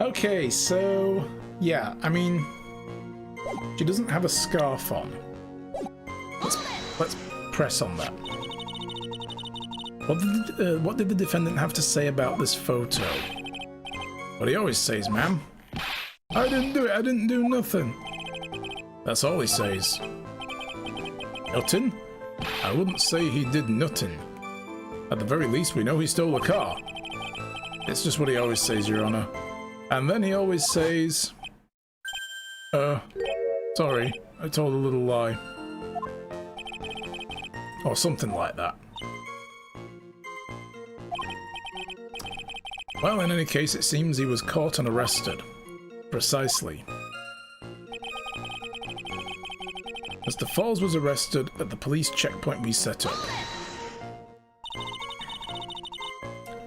Okay, so yeah, I mean, she doesn't have a scarf on. Let's press on that. What did the defendant have to say about this photo? What he always says, ma'am. I didn't do it. I didn't do nothing. That's all he says. Nothing? I wouldn't say he did nothing. At the very least, we know he stole a car. It's just what he always says, Your Honor. And then he always says, sorry, I told a little lie. Or something like that. Well, in any case, it seems he was caught and arrested. Precisely. Mr. Falls was arrested at the police checkpoint we set up.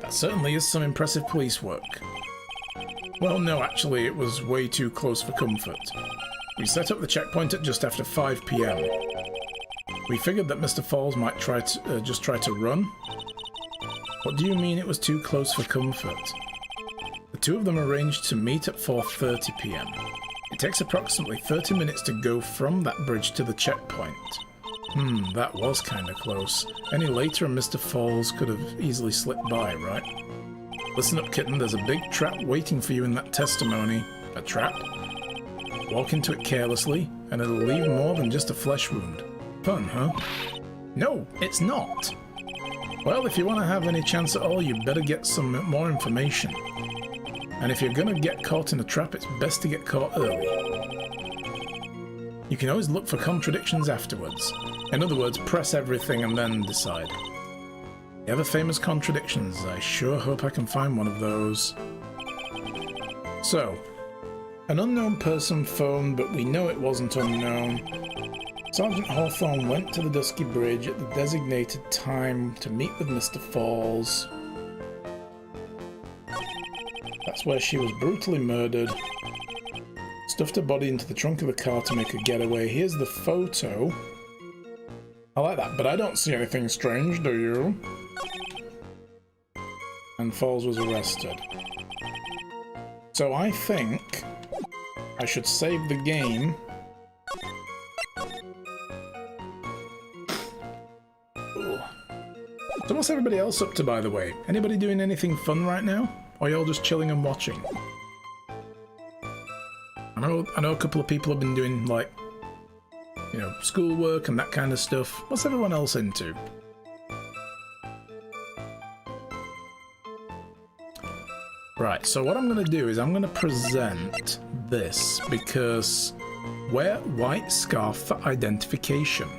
That certainly is some impressive police work. Well, no, actually, it was way too close for comfort. We set up the checkpoint at just after 5 PM. We figured that Mr. Falls might just try to run. What do you mean it was too close for comfort? The two of them arranged to meet at 4:30 PM. It takes approximately 30 minutes to go from that bridge to the checkpoint. That was kinda close. Any later and Mr. Falls could have easily slipped by, right? Listen up, kitten, there's a big trap waiting for you in that testimony. A trap? Walk into it carelessly, and it'll leave more than just a flesh wound. Fun, huh? No, it's not! Well, if you want to have any chance at all, you better get some more information. And if you're gonna get caught in a trap, it's best to get caught early. You can always look for contradictions afterwards. In other words, press everything and then decide. The ever famous contradictions. I sure hope I can find one of those. So, an unknown person phoned, but we know it wasn't unknown. Sergeant Hawthorne went to the Dusky Bridge at the designated time to meet with Mr. Falls. That's where she was brutally murdered. Stuffed her body into the trunk of the car to make a getaway. Here's the photo. I like that, but I don't see anything strange, do you? And Falls was arrested. So I think I should save the game. So what's everybody else up to, by the way? Anybody doing anything fun right now? Or y'all just chilling and watching? I know a couple of people have been doing, like, you know, schoolwork and that kind of stuff. What's everyone else into? Right, so what I'm going to do is I'm going to present this because wear white scarf for identification.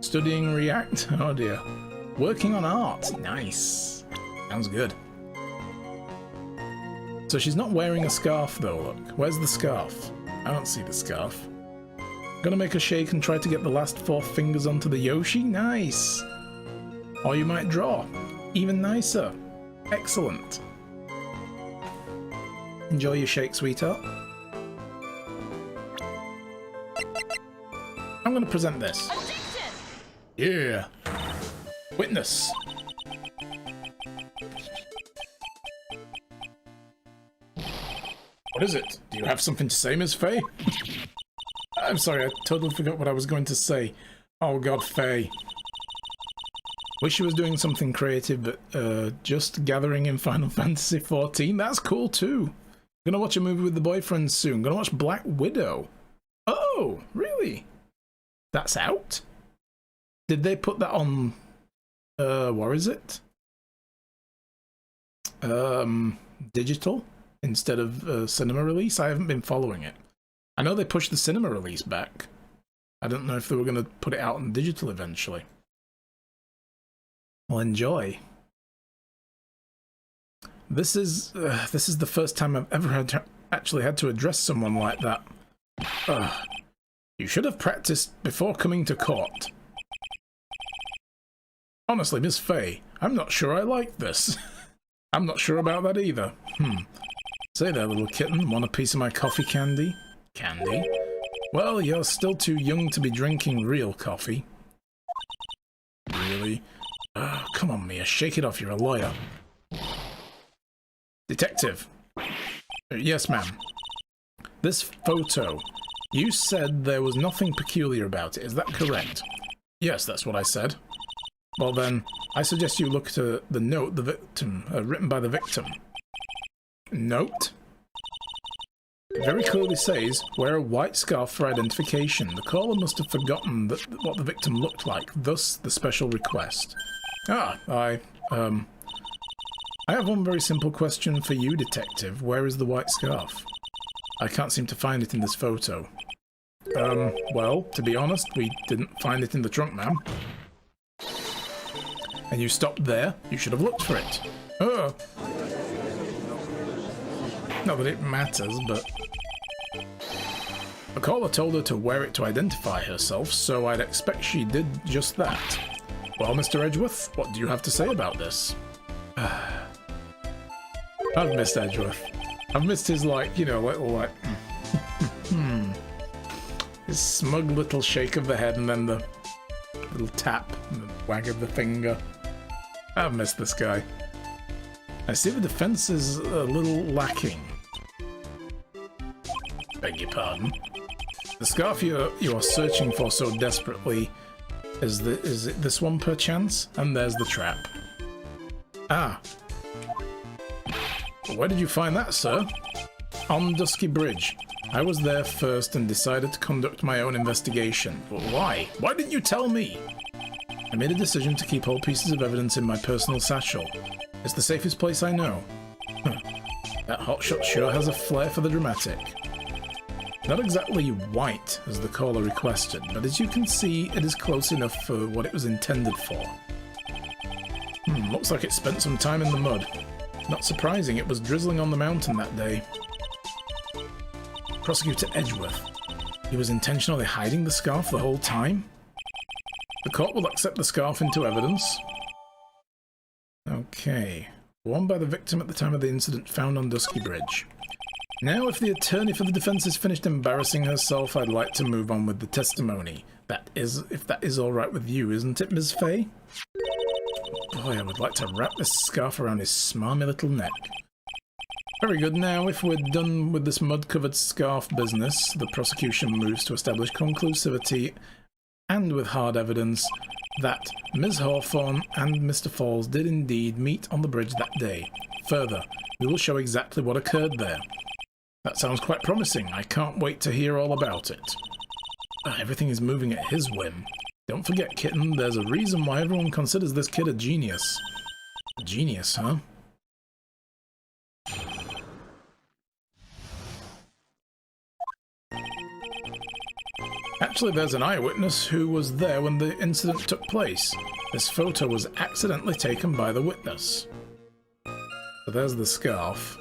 Studying React? Oh dear. Working on art? Nice. Sounds good. So she's not wearing a scarf though, look. Where's the scarf? I don't see the scarf. Gonna make a shake and try to get the last 4 fingers onto the Yoshi? Nice. Or you might draw. Even nicer. Excellent. Enjoy your shake, sweetheart. I'm gonna present this. Yeah. Witness. What is it? Do you have something to say, Miss Faye? I'm sorry, I totally forgot what I was going to say. Oh god, Faye. Wish she was doing something creative, but just gathering in Final Fantasy XIV. That's cool too. Gonna watch a movie with the boyfriend soon. Gonna watch Black Widow. Oh, really? That's out? Did they put that on, what is it? Digital instead of cinema release? I haven't been following it. I know they pushed the cinema release back. I don't know if they were going to put it out on digital eventually. Well, enjoy. This is the first time I've ever actually had to address someone like that. You should have practiced before coming to court. Honestly, Miss Faye, I'm not sure I like this. I'm not sure about that either. Say there, little kitten, want a piece of my coffee candy? Candy? Well, you're still too young to be drinking real coffee. Really? Come on, Mia, shake it off, you're a lawyer. Detective. Yes, ma'am. This photo. You said there was nothing peculiar about it. Is that correct? Yes, that's what I said. Well then, I suggest you look to the note the victim written by the victim. Note? It very clearly says, wear a white scarf for identification. The caller must have forgotten what the victim looked like, thus the special request. I have one very simple question for you, detective. Where is the white scarf? I can't seem to find it in this photo. Well, to be honest, we didn't find it in the trunk, ma'am. And you stopped there? You should have looked for it. Oh. Not that it matters, but... The caller told her to wear it to identify herself, so I'd expect she did just that. Well, Mr. Edgeworth, what do you have to say about this? I've missed Edgeworth. I've missed his, like, you know, little, like... his smug little shake of the head and then the little tap and the wag of the finger. I've missed this guy. I see the defense is a little lacking. Beg your pardon. The scarf you are searching for so desperately, is it this one perchance? And there's the trap. Ah. Where did you find that, sir? On Dusky Bridge. I was there first and decided to conduct my own investigation. But why? Why didn't you tell me? I made a decision to keep all pieces of evidence in my personal satchel. It's the safest place I know. That hotshot sure has a flair for the dramatic. Not exactly white, as the caller requested, but as you can see, it is close enough for what it was intended for. Looks like it spent some time in the mud. Not surprising, it was drizzling on the mountain that day. Prosecutor Edgeworth. He was intentionally hiding the scarf the whole time? The court will accept the scarf into evidence. Okay. Worn by the victim at the time of the incident found on Dusky Bridge. Now, if the attorney for the defense has finished embarrassing herself, I'd like to move on with the testimony. That is, if that is all right with you, isn't it, Ms. Fay? Boy, I would like to wrap this scarf around his smarmy little neck. Very good. Now, if we're done with this mud-covered scarf business, the prosecution moves to establish conclusivity and with hard evidence that Ms. Hawthorne and Mr. Falls did indeed meet on the bridge that day. Further, we will show exactly what occurred there. That sounds quite promising. I can't wait to hear all about it. Everything is moving at his whim. Don't forget, kitten, there's a reason why everyone considers this kid a genius. A genius, huh? Actually, there's an eyewitness who was there when the incident took place. This photo was accidentally taken by the witness. So there's the scarf.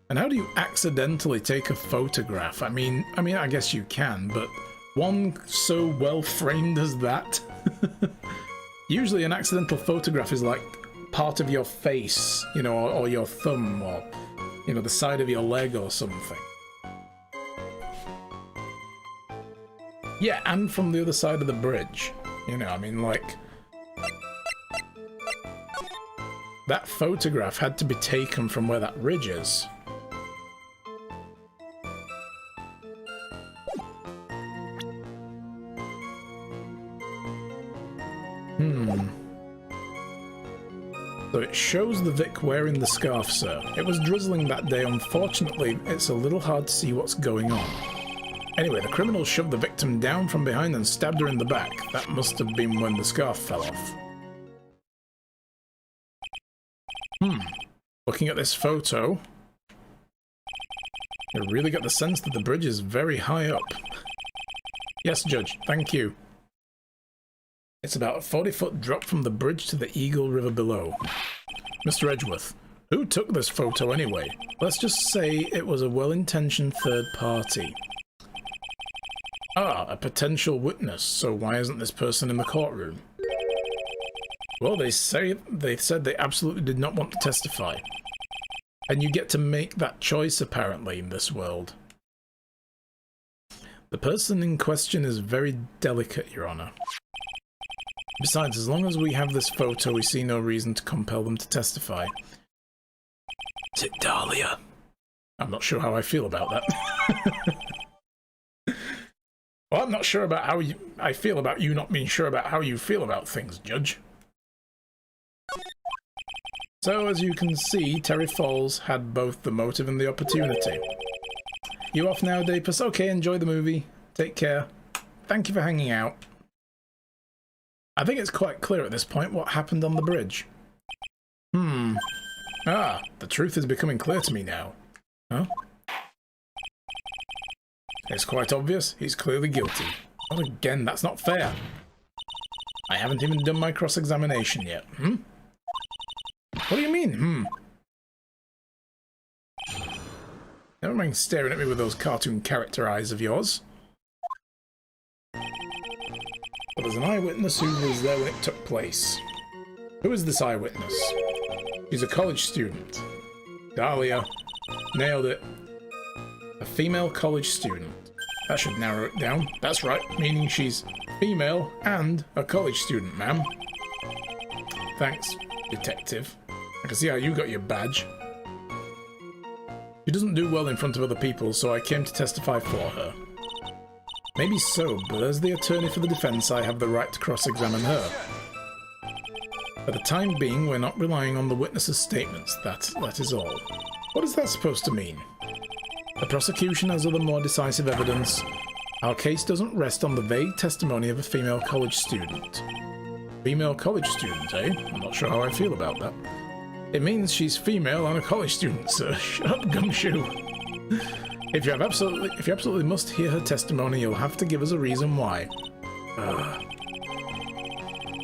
And how do you accidentally take a photograph? I mean, I guess you can, but one so well framed as that? Usually an accidental photograph is like part of your face, you know, or your thumb, or, you know, the side of your leg or something. Yeah, and from the other side of the bridge. You know, I mean, like... that photograph had to be taken from where that ridge is. So it shows the Vic wearing the scarf, sir. It was drizzling that day. Unfortunately, it's a little hard to see what's going on. Anyway, the criminal shoved the victim down from behind and stabbed her in the back. That must have been when the scarf fell off. Looking at this photo, you really get the sense that the bridge is very high up. Yes, Judge, thank you. It's about a 40-foot drop from the bridge to the Eagle River below. Mr. Edgeworth, who took this photo anyway? Let's just say it was a well-intentioned third party. Ah, a potential witness, so why isn't this person in the courtroom? Well, they said they absolutely did not want to testify. And you get to make that choice, apparently, in this world. The person in question is very delicate, Your Honor. Besides, as long as we have this photo, we see no reason to compel them to testify. Is it Dahlia? I'm not sure how I feel about that. Well, I'm not sure about how I feel about you not being sure about how you feel about things, Judge. So, as you can see, Terry Falls had both the motive and the opportunity. You off now, Dapus? Okay, enjoy the movie. Take care. Thank you for hanging out. I think it's quite clear at this point what happened on the bridge. Ah, the truth is becoming clear to me now. Huh? It's quite obvious. He's clearly guilty. Not again, that's not fair. I haven't even done my cross-examination yet. What do you mean, Never mind staring at me with those cartoon character eyes of yours. But there's an eyewitness who was there when it took place. Who is this eyewitness? She's a college student. Dahlia. Nailed it. A female college student. That should narrow it down. That's right, meaning she's female and a college student, ma'am. Thanks, detective. I can see how you got your badge. She doesn't do well in front of other people, so I came to testify for her. Maybe so, but as the attorney for the defense, I have the right to cross-examine her. For the time being, we're not relying on the witness's statements, that is all. What is that supposed to mean? The prosecution has other more decisive evidence. Our case doesn't rest on the vague testimony of a female college student. Female college student, eh? I'm not sure how I feel about that. It means she's female and a college student, sir. Shut up, Gumshoe. If you absolutely must hear her testimony, you'll have to give us a reason why.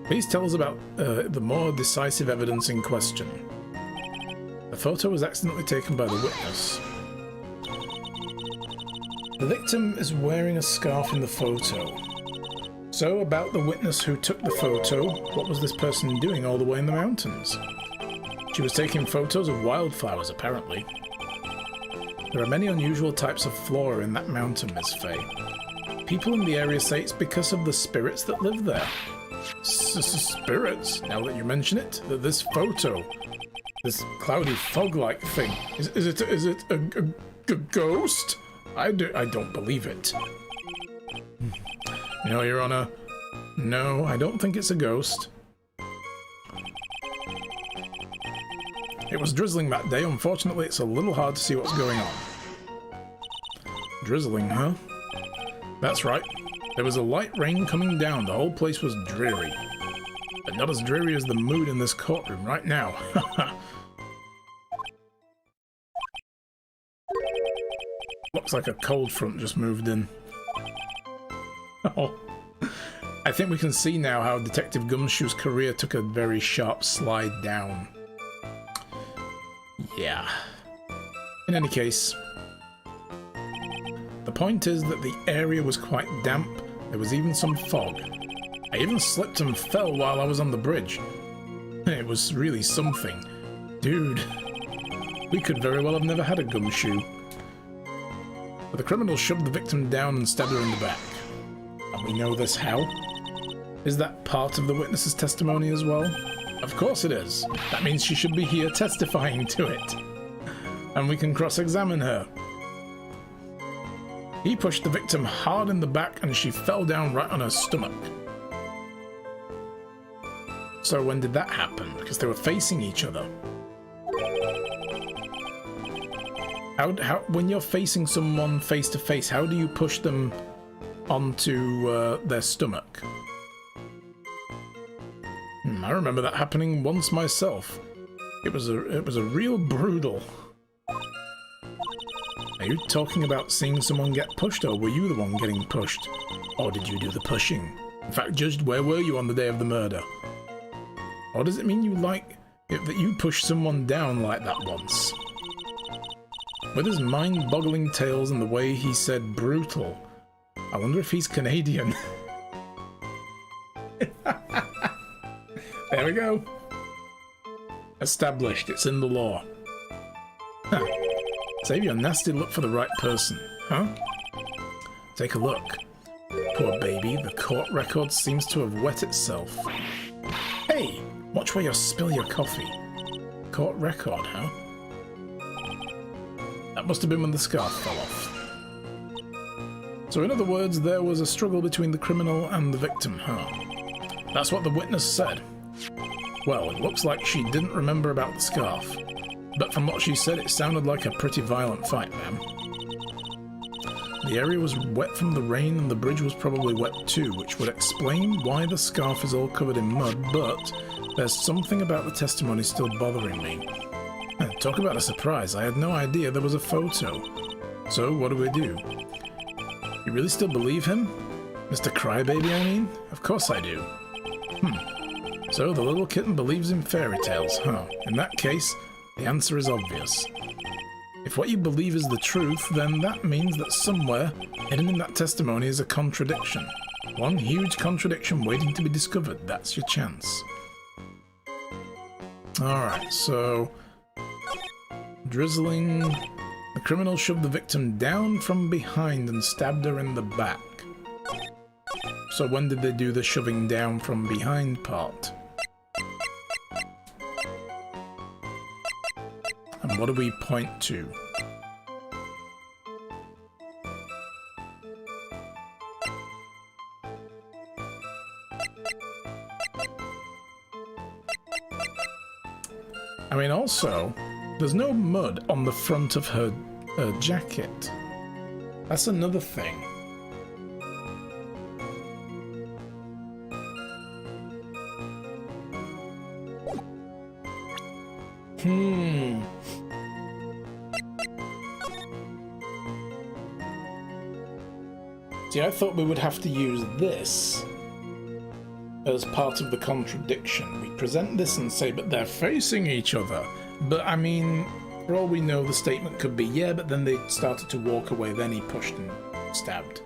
Please tell us about the more decisive evidence in question. The photo was accidentally taken by the witness. The victim is wearing a scarf in the photo. So, about the witness who took the photo, what was this person doing all the way in the mountains? She was taking photos of wildflowers, apparently. There are many unusual types of flora in that mountain, Miss Faye. People in the area say it's because of the spirits that live there. Spirits? Now that you mention it, that this photo, this cloudy fog-like thing, is it a ghost? I don't believe it. No, Your Honor. No, I don't think it's a ghost. It was drizzling that day. Unfortunately, it's a little hard to see what's going on. Drizzling, huh? That's right. There was a light rain coming down. The whole place was dreary. But not as dreary as the mood in this courtroom right now. Looks like a cold front just moved in. Oh. I think we can see now how Detective Gumshoe's career took a very sharp slide down. Yeah. In any case, the point is that the area was quite damp. There was even some fog. I even slipped and fell while I was on the bridge. It was really something. Dude, we could very well have never had a Gumshoe. But the criminal shoved the victim down and stabbed her in the back. And we know this how? Is that part of the witness's testimony as well? Of course it is. That means she should be here testifying to it. And we can cross-examine her. He pushed the victim hard in the back and she fell down right on her stomach. So when did that happen? Because they were facing each other. When you're facing someone face to face, how do you push them onto their stomach? I remember that happening once myself. It was a real brutal. Are you talking about seeing someone get pushed, or were you the one getting pushed? Or did you do the pushing? In fact, Judge, where were you on the day of the murder? Or does it mean you like it that you pushed someone down like that once? With his mind-boggling tales and the way he said brutal, I wonder if he's Canadian. There we go. Established. It's in the law. Huh. Save your nasty look for the right person, huh? Take a look. Poor baby, the court record seems to have wet itself. Hey, watch where you spill your coffee. Court record, huh? That must have been when the scarf fell off. So in other words, there was a struggle between the criminal and the victim, huh? That's what the witness said. Well, it looks like she didn't remember about the scarf. But from what she said, it sounded like a pretty violent fight, ma'am. The area was wet from the rain and the bridge was probably wet too, which would explain why the scarf is all covered in mud, but there's something about the testimony still bothering me. Talk about a surprise, I had no idea there was a photo. So, what do? You really still believe him? Mr. Crybaby, I mean? Of course I do. So the little kitten believes in fairy tales, huh? In that case, the answer is obvious. If what you believe is the truth, then that means that somewhere, hidden in that testimony is a contradiction. One huge contradiction waiting to be discovered. That's your chance. Alright, so... Drizzling... The criminal shoved the victim down from behind and stabbed her in the back. So when did they do the shoving down from behind part? And what do we point to? I mean, also, there's no mud on the front of her jacket. That's another thing. See, I thought we would have to use this as part of the contradiction. We present this and say, but they're facing each other. But, I mean, for all we know, the statement could be, yeah, but then they started to walk away, then he pushed and stabbed.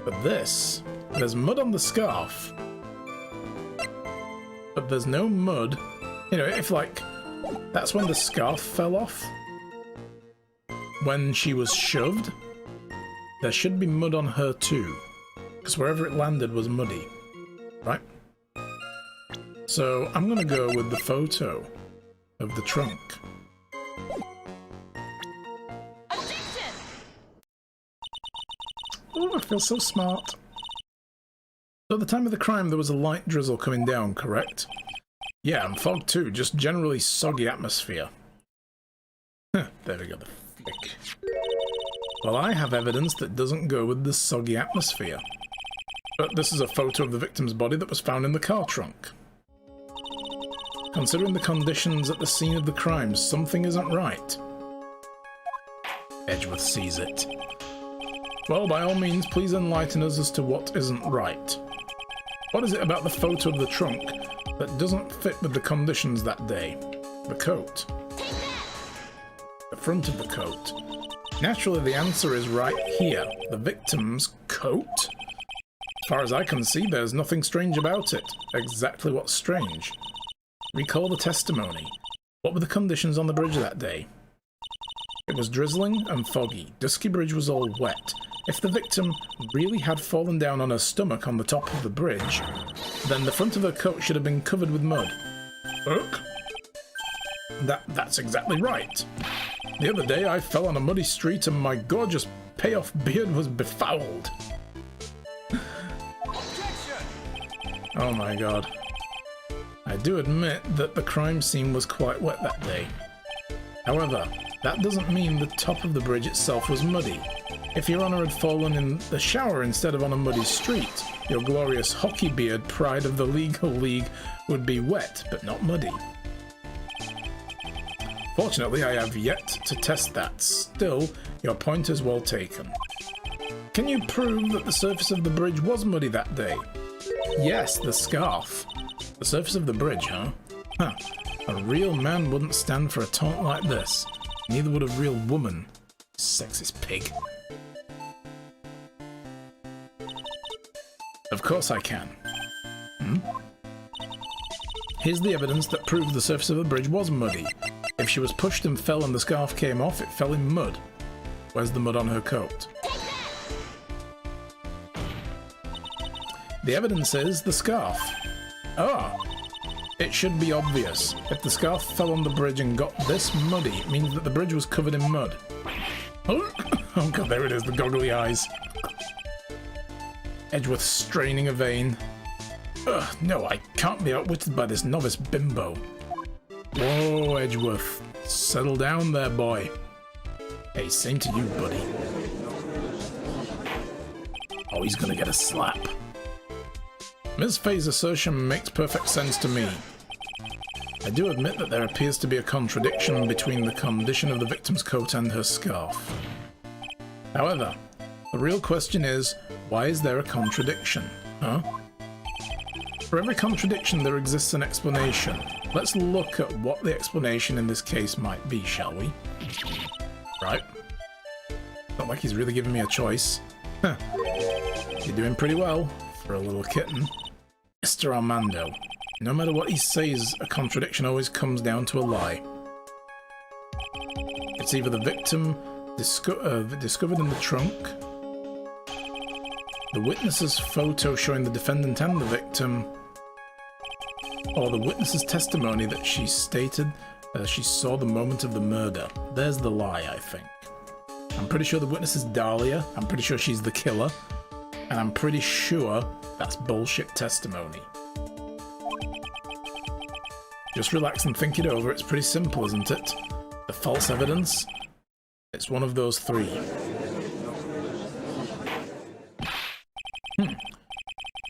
But this, there's mud on the scarf, but there's no mud. You know, if, like, that's when the scarf fell off, when she was shoved, there should be mud on her too, because wherever it landed was muddy, right? So I'm gonna go with the photo of the trunk. Objection! Oh, I feel so smart. So at the time of the crime, there was a light drizzle coming down, correct? Yeah, and fog too, just generally soggy atmosphere. There we go, the flick. Well, I have evidence that doesn't go with the soggy atmosphere. But this is a photo of the victim's body that was found in the car trunk. Considering the conditions at the scene of the crime, something isn't right. Edgeworth sees it. Well, by all means, please enlighten us as to what isn't right. What is it about the photo of the trunk that doesn't fit with the conditions that day? The coat. The front of the coat. Naturally, the answer is right here. The victim's coat? As far as I can see, there's nothing strange about it. Exactly what's strange? Recall the testimony. What were the conditions on the bridge that day? It was drizzling and foggy. Dusky Bridge was all wet. If the victim really had fallen down on her stomach on the top of the bridge, then the front of her coat should have been covered with mud. Look. That's exactly right. The other day I fell on a muddy street and my gorgeous payoff beard was befouled. Oh my god. I do admit that the crime scene was quite wet that day. However, that doesn't mean the top of the bridge itself was muddy. If your honour had fallen in the shower instead of on a muddy street, your glorious hockey beard, pride of the legal league, would be wet, but not muddy. Fortunately, I have yet to test that. Still, your point is well taken. Can you prove that the surface of the bridge was muddy that day? Yes, the scarf. The surface of the bridge, huh? Huh. A real man wouldn't stand for a taunt like this. Neither would a real woman. Sexist pig. Of course I can. Here's the evidence that proves the surface of the bridge was muddy. If she was pushed and fell and the scarf came off, it fell in mud. Where's the mud on her coat? The evidence is the scarf. Ah, It should be obvious. If the scarf fell on the bridge and got this muddy, it means that the bridge was covered in mud. Oh, oh god, there it is, the goggly eyes. Edgeworth straining a vein. Ugh, no, I can't be outwitted by this novice bimbo. Whoa, Edgeworth. Settle down there, boy. Hey, same to you, buddy. Oh, he's gonna get a slap. Ms. Faye's assertion makes perfect sense to me. I do admit that there appears to be a contradiction between the condition of the victim's coat and her scarf. However, the real question is, why is there a contradiction? Huh? For every contradiction there exists an explanation. Let's look at what the explanation in this case might be, shall we? Right. Not like he's really giving me a choice. Huh. You're doing pretty well for a little kitten. Mr. Armando. No matter what he says, a contradiction always comes down to a lie. It's either the victim discovered in the trunk, the witness's photo showing the defendant and the victim, or the witness's testimony that she stated she saw the moment of the murder. There's the lie, I think. I'm pretty sure the witness is Dahlia, I'm pretty sure she's the killer, and I'm pretty sure that's bullshit testimony. Just relax and think it over. It's pretty simple, isn't it? The false evidence? It's one of those three.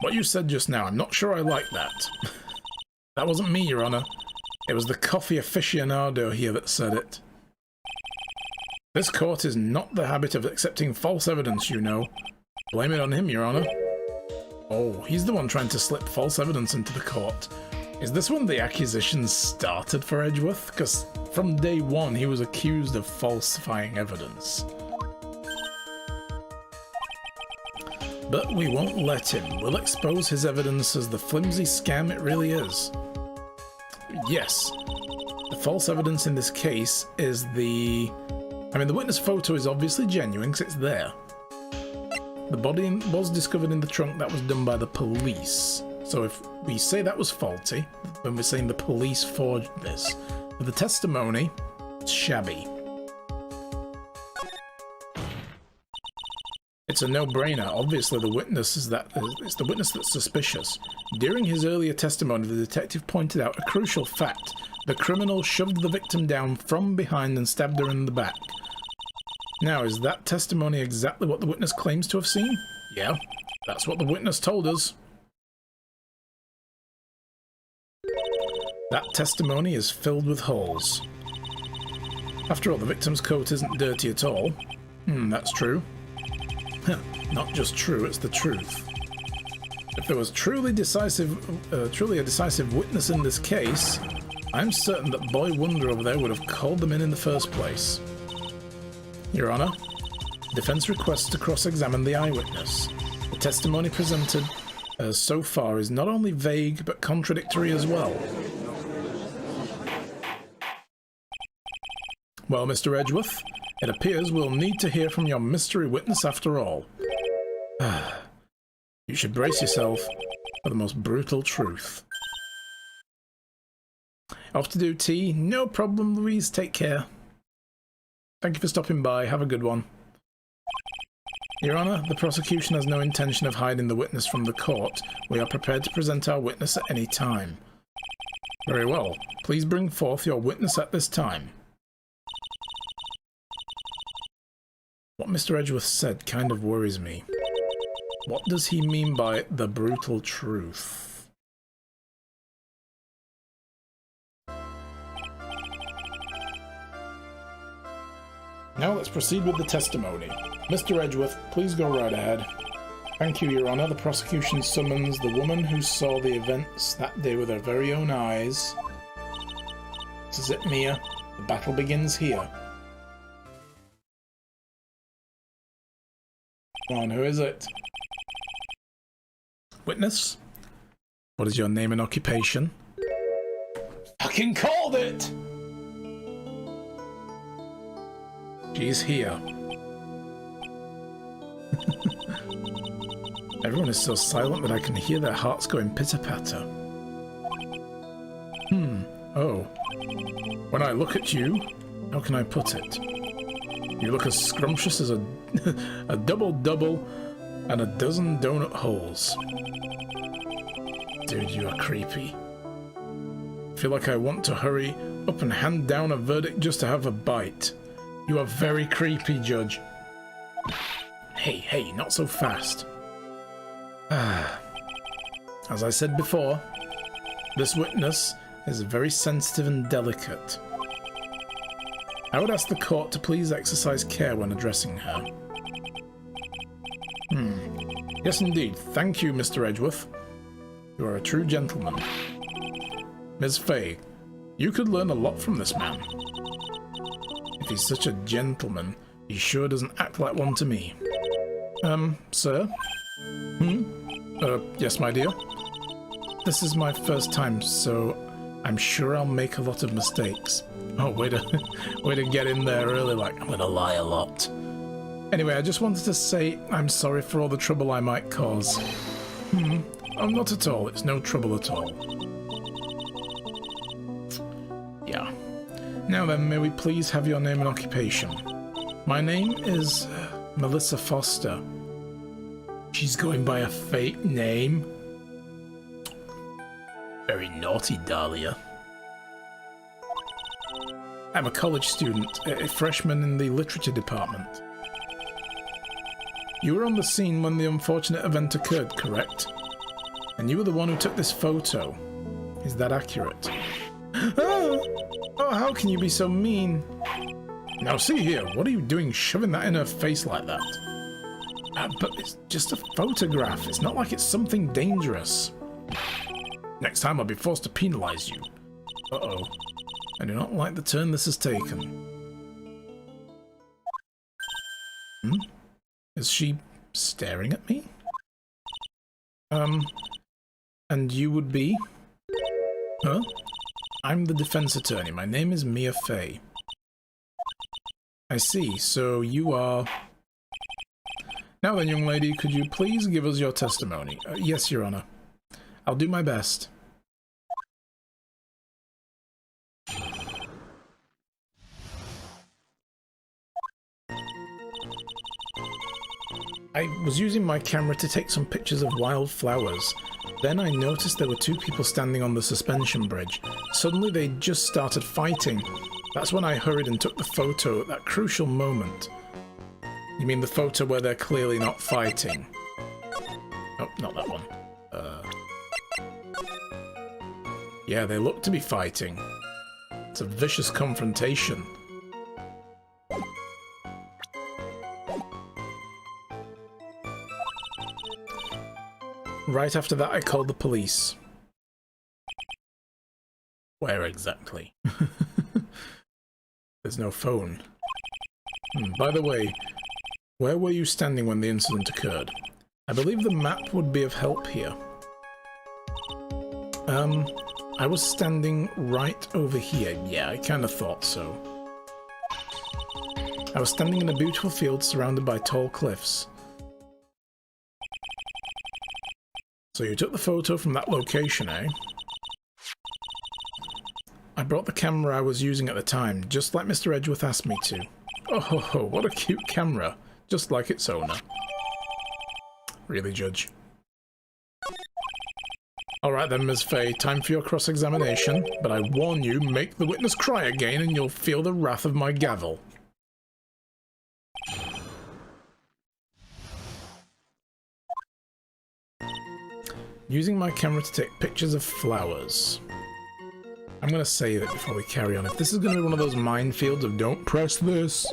What you said just now, I'm not sure I like that. That wasn't me, Your Honor. It was the coffee aficionado here that said it. This court is not the habit of accepting false evidence, you know. Blame it on him, Your Honor. Oh, he's the one trying to slip false evidence into the court. Is this when the accusations started for Edgeworth? Because from day one he was accused of falsifying evidence. But we won't let him. We'll expose his evidence as the flimsy scam it really is. Yes, the false evidence in this case is the... I mean, the witness photo is obviously genuine because it's there. The body was discovered in the trunk. That was done by the police. So if we say that was faulty, then we're saying the police forged this. But the testimony, it's shabby. It's a no-brainer. Obviously the witness is that it's the witness that's suspicious. During his earlier testimony, the detective pointed out a crucial fact. The criminal shoved the victim down from behind and stabbed her in the back. Now, is that testimony exactly what the witness claims to have seen? Yeah, that's what the witness told us. That testimony is filled with holes. After all, the victim's coat isn't dirty at all. That's true. Not just true, it's the truth. If there was truly a decisive witness in this case, I'm certain that Boy Wonder over there would have called them in the first place. Your Honor, defense requests to cross-examine the eyewitness. The testimony presented so far is not only vague, but contradictory as well. Well, Mr. Edgeworth, it appears we'll need to hear from your mystery witness after all. You should brace yourself for the most brutal truth. Off to do tea? No problem, Louise. Take care. Thank you for stopping by. Have a good one. Your Honor, the prosecution has no intention of hiding the witness from the court. We are prepared to present our witness at any time. Very well. Please bring forth your witness at this time. What Mr. Edgeworth said kind of worries me. What does he mean by the brutal truth? Now let's proceed with the testimony. Mr. Edgeworth, please go right ahead. Thank you, Your Honor. The prosecution summons the woman who saw the events that day with her very own eyes. This is it, Mia. The battle begins here. Come on, who is it? Witness? What is your name and occupation? Fucking called it! She's here. Everyone is so silent that I can hear their hearts going pitter-patter. Oh. When I look at you, how can I put it? You look as scrumptious as a double-double and a dozen donut holes. Dude, you are creepy. I feel like I want to hurry up and hand down a verdict just to have a bite. You are very creepy, Judge. Hey, not so fast. As I said before, this witness is very sensitive and delicate. I would ask the court to please exercise care when addressing her. Yes, indeed. Thank you, Mr. Edgeworth. You are a true gentleman. Ms. Fay, you could learn a lot from this man. If he's such a gentleman, he sure doesn't act like one to me. Sir? Yes, my dear? This is my first time, so I'm sure I'll make a lot of mistakes. Oh, way to get in there early, like, I'm gonna lie a lot. Anyway, I just wanted to say I'm sorry for all the trouble I might cause. Oh, not at all. It's no trouble at all. Yeah. Now then, may we please have your name and occupation? My name is Melissa Foster. She's going by a fake name. Very naughty, Dahlia. I'm a college student, a freshman in the literature department. You were on the scene when the unfortunate event occurred, correct? And you were the one who took this photo. Is that accurate? Oh, how can you be so mean? Now see here, what are you doing shoving that in her face like that? But it's just a photograph. It's not like it's something dangerous. Next time I'll be forced to penalize you. Uh-oh. I do not like the turn this has taken. Is she staring at me? And you would be? Huh? I'm the defense attorney. My name is Mia Fay. I see, so you are... Now then, young lady, could you please give us your testimony? Yes, Your Honor. I'll do my best. I was using my camera to take some pictures of wildflowers. Then I noticed there were two people standing on the suspension bridge. Suddenly they just started fighting. That's when I hurried and took the photo at that crucial moment. You mean the photo where they're clearly not fighting? Oh, not that one. Yeah, they look to be fighting. It's a vicious confrontation. Right after that, I called the police. Where exactly? There's no phone. By the way, where were you standing when the incident occurred? I believe the map would be of help here. I was standing right over here. Yeah, I kind of thought so. I was standing in a beautiful field surrounded by tall cliffs. So you took the photo from that location, eh? I brought the camera I was using at the time, just like Mr. Edgeworth asked me to. Oh, what a cute camera. Just like its owner. Really, Judge? Alright then, Ms. Fay, time for your cross-examination, but I warn you, make the witness cry again and you'll feel the wrath of my gavel. Using my camera to take pictures of flowers. I'm going to save it before we carry on. If this is going to be one of those minefields of don't press this.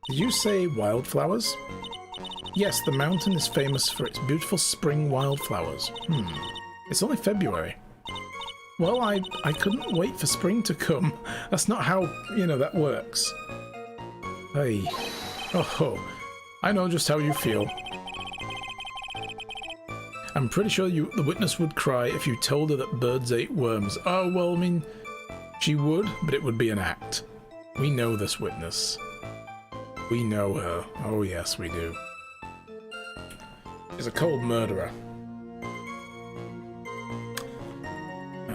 Did you say wildflowers? Yes, the mountain is famous for its beautiful spring wildflowers. It's only February. Well, I couldn't wait for spring to come. That's not how, that works. Hey. Oh, I know just how you feel. I'm pretty sure the witness would cry if you told her that birds ate worms. Oh, well, I mean, she would, but it would be an act. We know this witness. We know her. Oh, yes, we do. She's a cold murderer.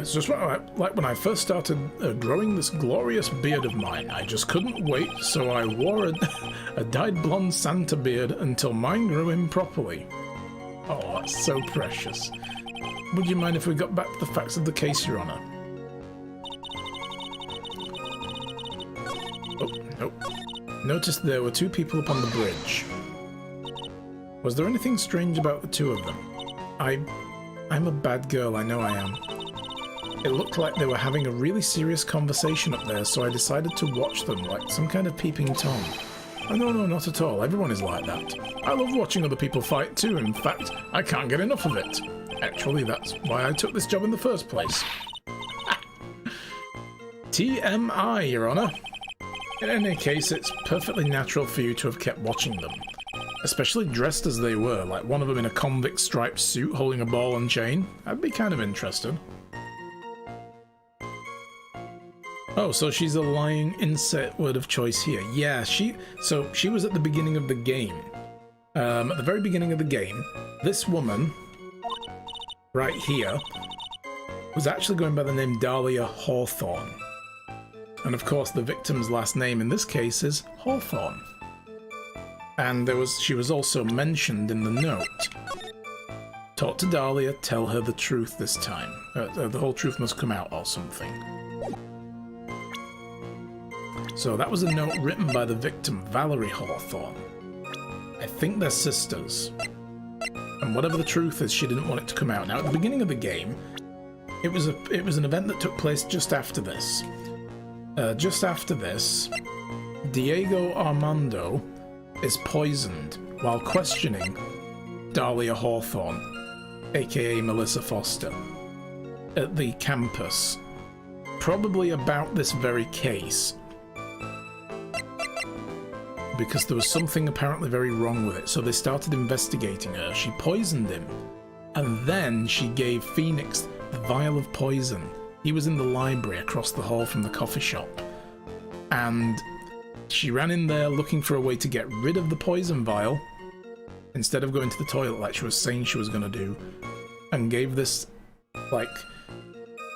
It's just like when I first started growing this glorious beard of mine. I just couldn't wait, so I wore a dyed blonde Santa beard until mine grew in properly. Oh, that's so precious. Would you mind if we got back to the facts of the case, Your Honor? Oh, nope. Noticed there were two people upon the bridge. Was there anything strange about the two of them? I'm a bad girl, I know I am. It looked like they were having a really serious conversation up there, so I decided to watch them like some kind of peeping Tom. Oh, no, not at all. Everyone is like that. I love watching other people fight too. In fact, I can't get enough of it. Actually, that's why I took this job in the first place. TMI, Your Honor. In any case, it's perfectly natural for you to have kept watching them. Especially dressed as they were, like one of them in a convict striped suit holding a ball and chain. I'd be kind of interested. Oh, so she's a lying insert word of choice here. Yeah, she was at the beginning of the game. At the very beginning of the game, this woman, right here, was actually going by the name Dahlia Hawthorne. And of course, the victim's last name in this case is Hawthorne. And she was also mentioned in the note. Talk to Dahlia, tell her the truth this time. The whole truth must come out or something. So that was a note written by the victim, Valerie Hawthorne. I think they're sisters. And whatever the truth is, she didn't want it to come out. Now, at the beginning of the game, it was an event that took place just after this. Diego Armando is poisoned while questioning Dahlia Hawthorne, aka Melissa Foster, at the campus. Probably about this very case. Because there was something apparently very wrong with it, so they started investigating her. She poisoned him, and then she gave Phoenix the vial of poison. He was in the library across the hall from the coffee shop, and she ran in there looking for a way to get rid of the poison vial, instead of going to the toilet like she was saying she was going to do, and gave this, like,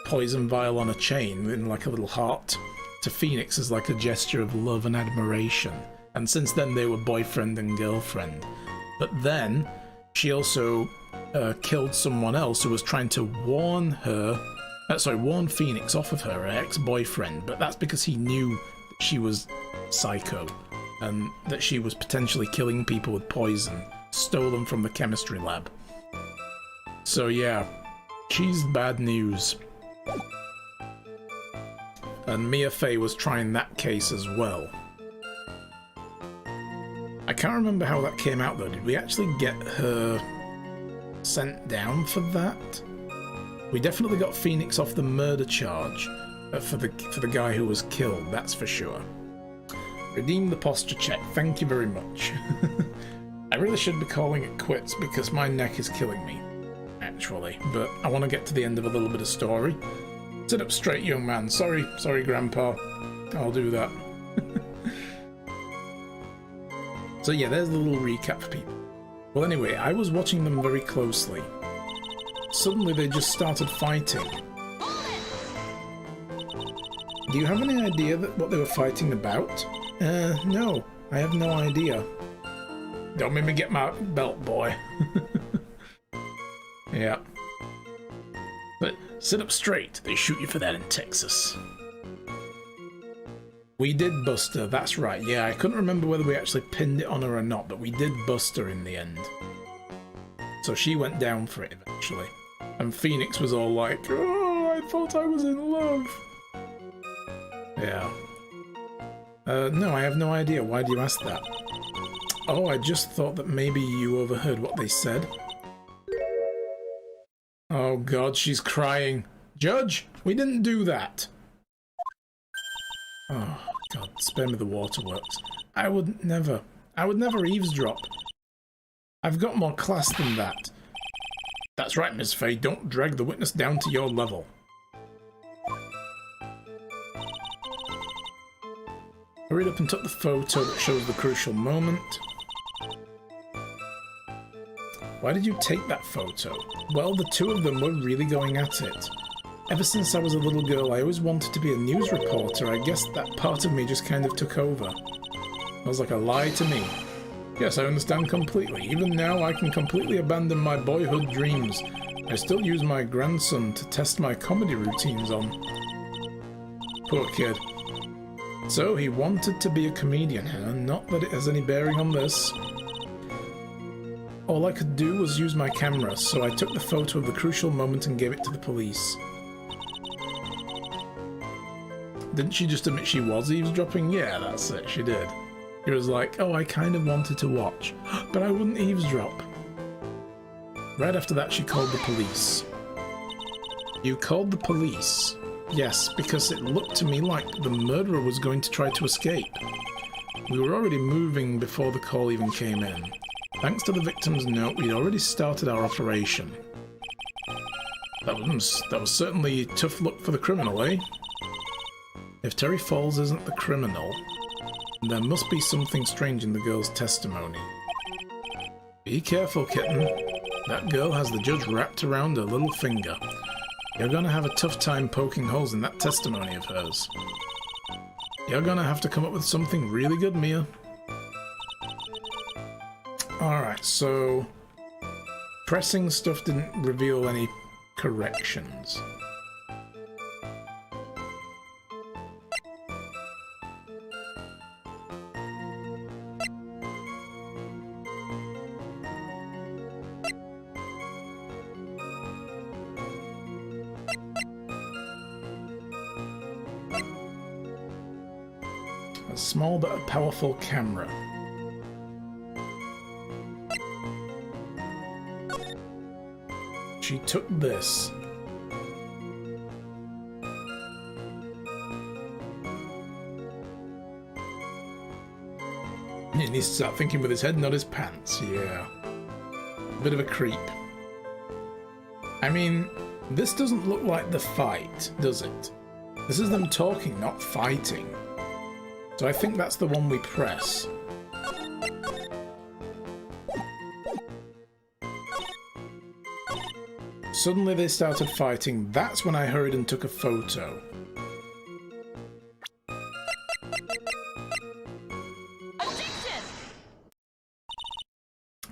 poison vial on a chain in like a little heart to Phoenix as like a gesture of love and admiration. And since then they were boyfriend and girlfriend. But then she also killed someone else who was trying to warn Phoenix off of her ex-boyfriend. But that's because he knew that she was psycho and that she was potentially killing people with poison stolen from the chemistry lab. So yeah, she's bad news. And Mia Fey was trying that case as well. I can't remember how that came out though. Did we actually get her sent down for that? We definitely got Phoenix off the murder charge for the guy who was killed, that's for sure. Redeem the posture check, thank you very much. I really should be calling it quits because my neck is killing me, actually. But I want to get to the end of a little bit of story. Sit up straight, young man. Sorry, Grandpa. I'll do that. So yeah, there's the little recap for people. Well anyway, I was watching them very closely. Suddenly they just started fighting. Do you have any idea what they were fighting about? No, I have no idea. Don't make me get my belt, boy. Yeah. But sit up straight, they shoot you for that in Texas. We did bust her, that's right. Yeah, I couldn't remember whether we actually pinned it on her or not, but we did bust her in the end. So she went down for it eventually. And Phoenix was all like, oh, I thought I was in love. Yeah. No, I have no idea. Why do you ask that? Oh, I just thought that maybe you overheard what they said. Oh god, she's crying. Judge, we didn't do that. Oh god, spare me the waterworks. I would never eavesdrop. I've got more class than that. That's right, Miss Fey, don't drag the witness down to your level. Hurried up and took the photo that shows the crucial moment. Why did you take that photo? Well, the two of them were really going at it. Ever since I was a little girl, I always wanted to be a news reporter. I guess that part of me just kind of took over. It was like a lie to me. Yes, I understand completely. Even now, I can completely abandon my boyhood dreams. I still use my grandson to test my comedy routines on. Poor kid. So, he wanted to be a comedian, huh? Not that it has any bearing on this. All I could do was use my camera, so I took the photo of the crucial moment and gave it to the police. Didn't she just admit she was eavesdropping? Yeah, that's it, she did. He was like, oh, I kind of wanted to watch, but I wouldn't eavesdrop. Right after that, she called the police. You called the police? Yes, because it looked to me like the murderer was going to try to escape. We were already moving before the call even came in. Thanks to the victim's note, we'd already started our operation. That was certainly tough luck for the criminal, eh? If Terry Falls isn't the criminal, there must be something strange in the girl's testimony. Be careful, kitten. That girl has the judge wrapped around her little finger. You're gonna have a tough time poking holes in that testimony of hers. You're gonna have to come up with something really good, Mia. Alright, so... pressing stuff didn't reveal any corrections. A small but a powerful camera. She took this. He needs to start thinking with his head, not his pants. Yeah. Bit of a creep. I mean, this doesn't look like the fight, does it? This is them talking, not fighting. So I think that's the one we press. Suddenly they started fighting. That's when I hurried and took a photo. Objection!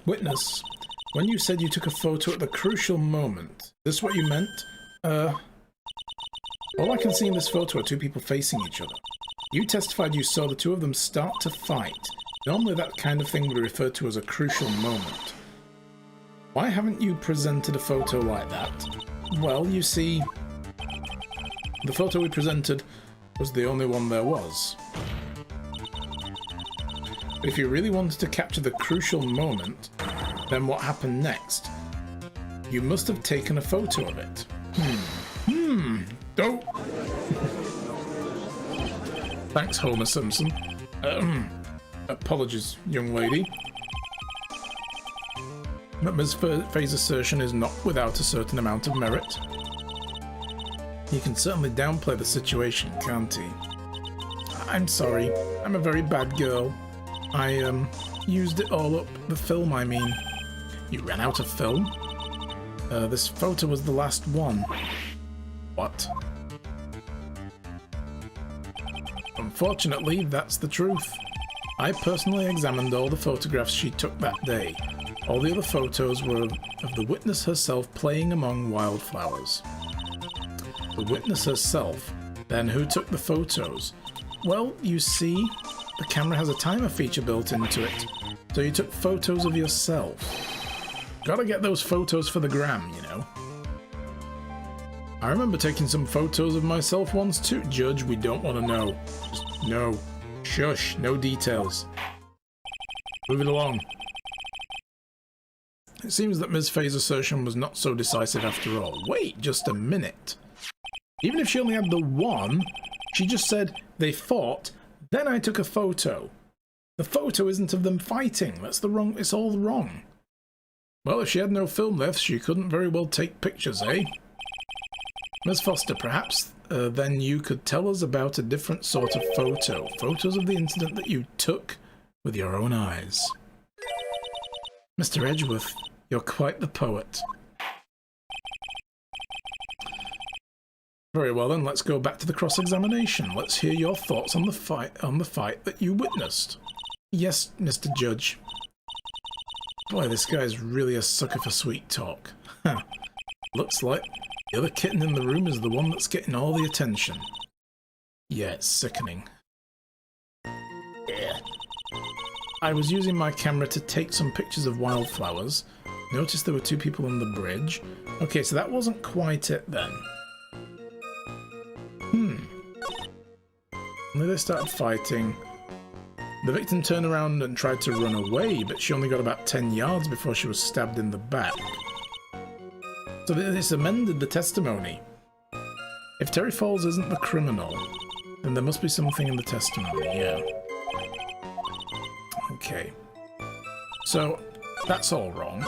Witness, when you said you took a photo at the crucial moment, is this what you meant? All I can see in this photo are two people facing each other. You testified you saw the two of them start to fight. Normally that kind of thing would be referred to as a crucial moment. Why haven't you presented a photo like that? Well, you see, the photo we presented was the only one there was. But if you really wanted to capture the crucial moment, then what happened next? You must have taken a photo of it. Don't. Thanks, Homer Simpson. Apologies, young lady. But Ms. Faye's assertion is not without a certain amount of merit. He can certainly downplay the situation, can't he? I'm sorry. I'm a very bad girl. I, used it all up. The film, I mean. You ran out of film? This photo was the last one. What? Unfortunately, that's the truth. I personally examined all the photographs she took that day. All the other photos were of the witness herself playing among wildflowers. The witness herself? Then who took the photos? Well, you see, the camera has a timer feature built into it, so you took photos of yourself. Gotta get those photos for the gram, you know. I remember taking some photos of myself once too. Judge, we don't want to know. Just no. Shush, no details. Move it along. It seems that Ms. Faye's assertion was not so decisive after all. Wait just a minute. Even if she only had the one, she just said they fought, then I took a photo. The photo isn't of them fighting. That's the wrong. It's all wrong. Well, if she had no film left, she couldn't very well take pictures, eh? Ms. Foster, perhaps then you could tell us about a different sort of photo. Photos of the incident that you took with your own eyes. Mr. Edgeworth, you're quite the poet. Very well then, let's go back to the cross-examination. Let's hear your thoughts on the fight that you witnessed. Yes, Mr. Judge. Boy, this guy's really a sucker for sweet talk. Looks like the other kitten in the room is the one that's getting all the attention. Yeah, it's sickening. Yeah. I was using my camera to take some pictures of wildflowers. Noticed there were two people on the bridge. Okay, so that wasn't quite it then. And then they started fighting. The victim turned around and tried to run away, but she only got about 10 yards before she was stabbed in the back. So this amended the testimony. If Terry Falls isn't the criminal, then there must be something in the testimony, yeah. Okay. So, that's all wrong.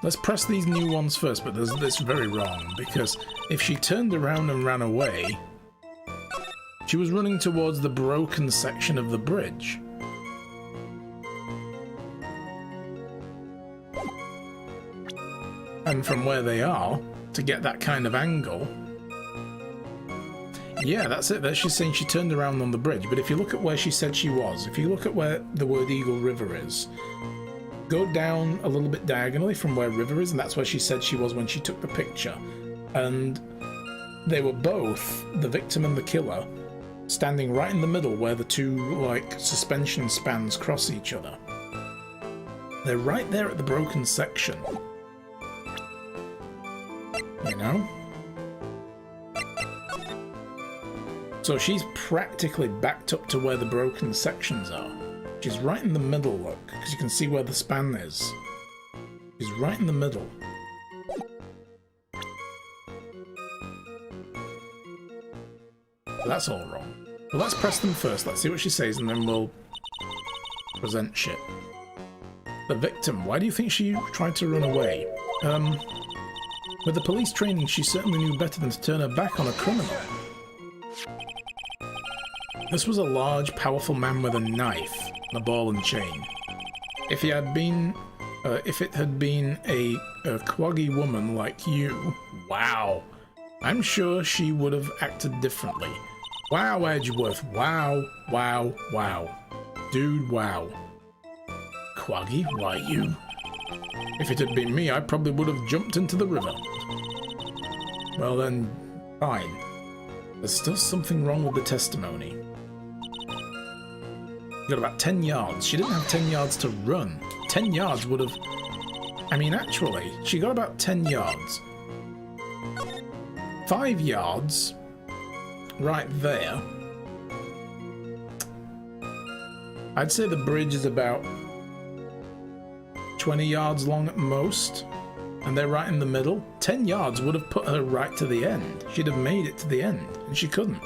Let's press these new ones first, but this very wrong, because if she turned around and ran away, she was running towards the broken section of the bridge. And from where they are, to get that kind of angle... Yeah, that's it. There she's saying she turned around on the bridge, but if you look at where she said she was, if you look at where the word Eagle River is, go down a little bit diagonally from where River is, and that's where she said she was when she took the picture. And they were both, the victim and the killer, standing right in the middle where the two, like, suspension spans cross each other. They're right there at the broken section. You know? So she's practically backed up to where the broken sections are. She's right in the middle, look, because you can see where the span is. She's right in the middle. But that's all wrong. But let's press them first, let's see what she says, and then we'll present shit. The victim, why do you think she tried to run away? With the police training, she certainly knew better than to turn her back on a criminal. This was a large, powerful man with a knife and a ball and chain. If it had been a quaggy woman like you, wow, I'm sure she would have acted differently. Wow, Edgeworth, wow, wow, wow. Dude, wow. Quaggy, why you? If it had been me, I probably would have jumped into the river. Well then, fine. There's still something wrong with the testimony. You got about 10 yards. She didn't have 10 yards to run. 10 yards would have... I mean, actually, she got about 10 yards. 5 yards, right there. I'd say the bridge is about 20 yards long at most, and they're right in the middle. 10 yards would have put her right to the end. She'd have made it to the end, and she couldn't.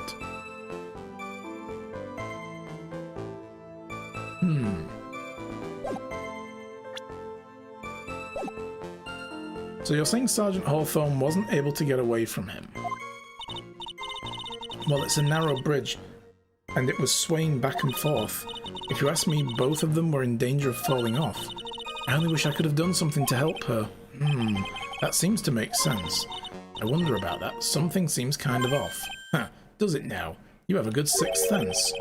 So you're saying Sergeant Hawthorne wasn't able to get away from him? Well, it's a narrow bridge, and it was swaying back and forth. If you ask me, both of them were in danger of falling off. I only wish I could have done something to help her. That seems to make sense. I wonder about that. Something seems kind of off. Does it now? You have a good sixth sense.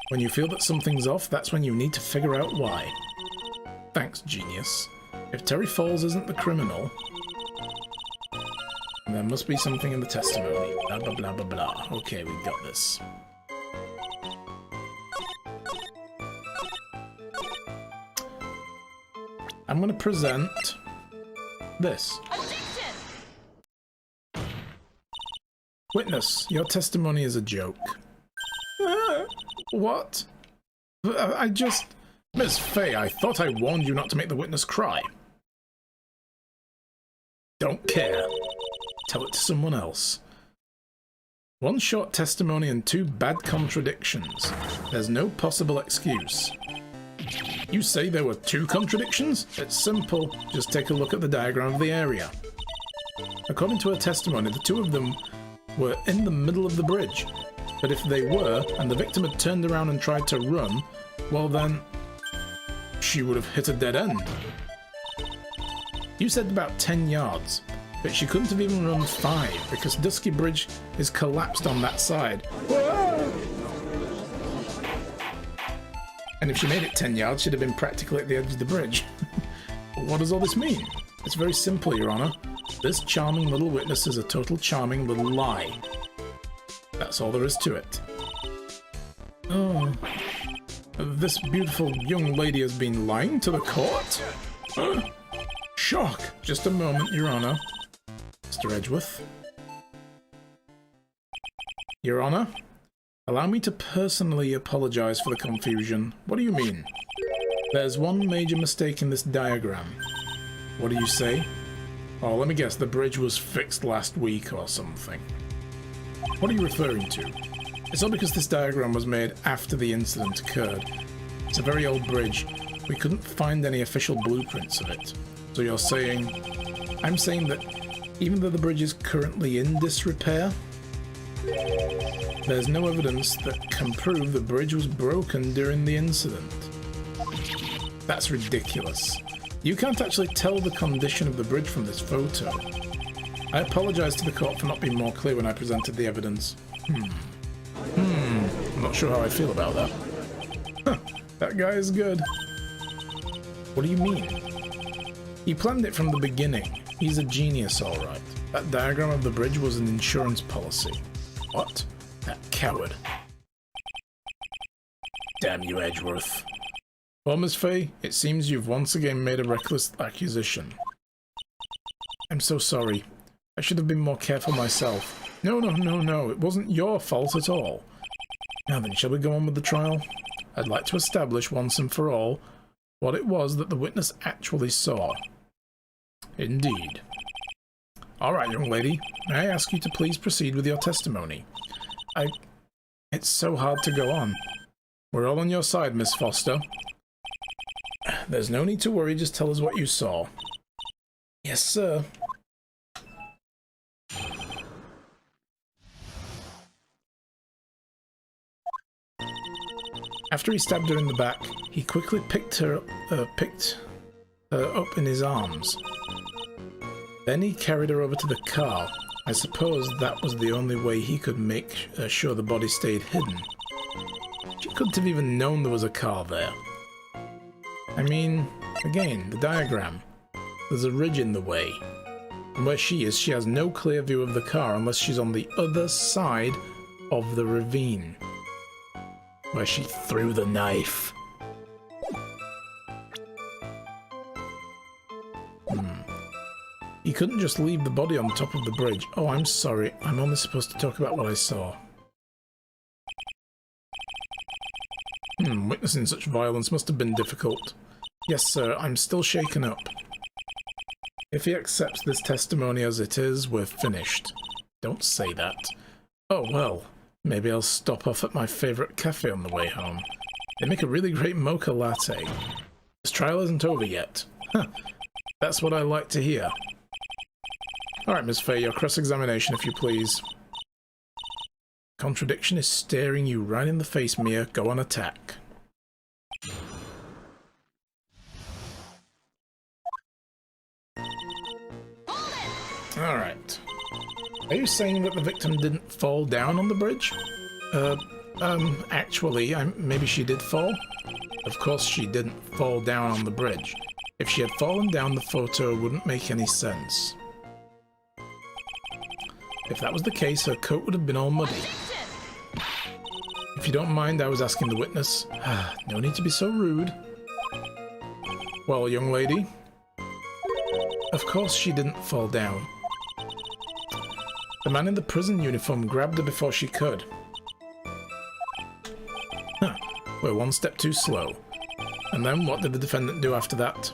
When you feel that something's off, that's when you need to figure out why. Thanks, genius. If Terry Falls isn't the criminal, there must be something in the testimony. Blah, blah, blah, blah, blah. Okay, we've got this. I'm going to present this. Objection! Witness, your testimony is a joke. What? I just... Miss Fay, I thought I warned you not to make the witness cry. Don't care. Tell it to someone else. One short testimony and 2 bad contradictions. There's no possible excuse. You say there were 2 contradictions? It's simple. Just take a look at the diagram of the area. According to her testimony, the 2 of them were in the middle of the bridge. But if they were, and the victim had turned around and tried to run, well then, she would have hit a dead end. You said about 10 yards. but she couldn't have even run 5 because Dusky Bridge is collapsed on that side. And if she made it 10 yards, she'd have been practically at the edge of the bridge. What does all this mean? It's very simple, Your Honor. This charming little witness is a total charming little lie. That's all there is to it. Oh. This beautiful young lady has been lying to the court? Shock! Just a moment, Your Honor. Mr. Edgeworth. Your Honor, allow me to personally apologize for the confusion. What do you mean? There's one major mistake in this diagram. What do you say? Oh, let me guess, the bridge was fixed last week or something. What are you referring to? It's all because this diagram was made after the incident occurred. It's a very old bridge. We couldn't find any official blueprints of it. So you're saying... I'm saying that even though the bridge is currently in disrepair, there's no evidence that can prove the bridge was broken during the incident. That's ridiculous. You can't actually tell the condition of the bridge from this photo. I apologize to the court for not being more clear when I presented the evidence. I'm not sure how I feel about that. Huh, that guy is good. What do you mean? He planned it from the beginning. He's a genius, all right. That diagram of the bridge was an insurance policy. What? That coward. Damn you, Edgeworth. Well, Miss Fay, it seems you've once again made a reckless accusation. I'm so sorry. I should have been more careful myself. No, it wasn't your fault at all. Now then, shall we go on with the trial? I'd like to establish once and for all what it was that the witness actually saw. Indeed. Alright, young lady, may I ask you to please proceed with your testimony? It's so hard to go on. We're all on your side, Miss Foster. There's no need to worry, just tell us what you saw. Yes, sir. After he stabbed her in the back, he quickly picked her up in his arms. Then he carried her over to the car. I suppose that was the only way he could make sure the body stayed hidden. She couldn't have even known there was a car there. I mean, again, the diagram. There's a ridge in the way. And where she is, she has no clear view of the car unless she's on the other side of the ravine, where she threw the knife. He couldn't just leave the body on top of the bridge. Oh, I'm sorry. I'm only supposed to talk about what I saw. Witnessing such violence must have been difficult. Yes, sir, I'm still shaken up. If he accepts this testimony as it is, we're finished. Don't say that. Oh, well, maybe I'll stop off at my favourite cafe on the way home. They make a really great mocha latte. This trial isn't over yet. Huh, that's what I like to hear. Alright, Miss Fay, your cross-examination, if you please. Contradiction is staring you right in the face, Mia. Go on attack. Alright. Are you saying that the victim didn't fall down on the bridge? Actually, maybe she did fall? Of course she didn't fall down on the bridge. If she had fallen down, the photo wouldn't make any sense. If that was the case, her coat would have been all muddy. If you don't mind, I was asking the witness. No need to be so rude. Well, young lady? Of course she didn't fall down. The man in the prison uniform grabbed her before she could. We're one step too slow. And then what did the defendant do after that?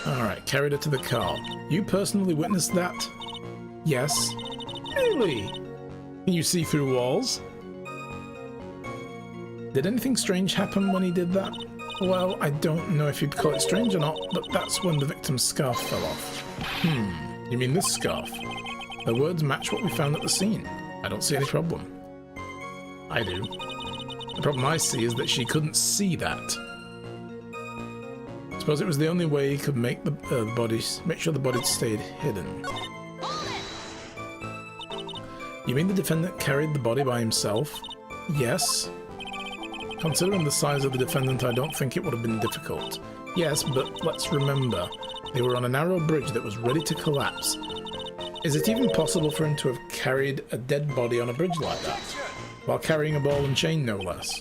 Alright, carried her to the car. You personally witnessed that? Yes. Really? Can you see through walls? Did anything strange happen when he did that? Well, I don't know if you'd call it strange or not, but that's when the victim's scarf fell off. You mean this scarf? The words match what we found at the scene. I don't see any problem. I do. The problem I see is that she couldn't see that. Suppose it was the only way he could make the make sure the body stayed hidden. You mean the defendant carried the body by himself? Yes. Considering the size of the defendant, I don't think it would have been difficult. Yes, but let's remember, they were on a narrow bridge that was ready to collapse. Is it even possible for him to have carried a dead body on a bridge like that? While carrying a ball and chain, no less.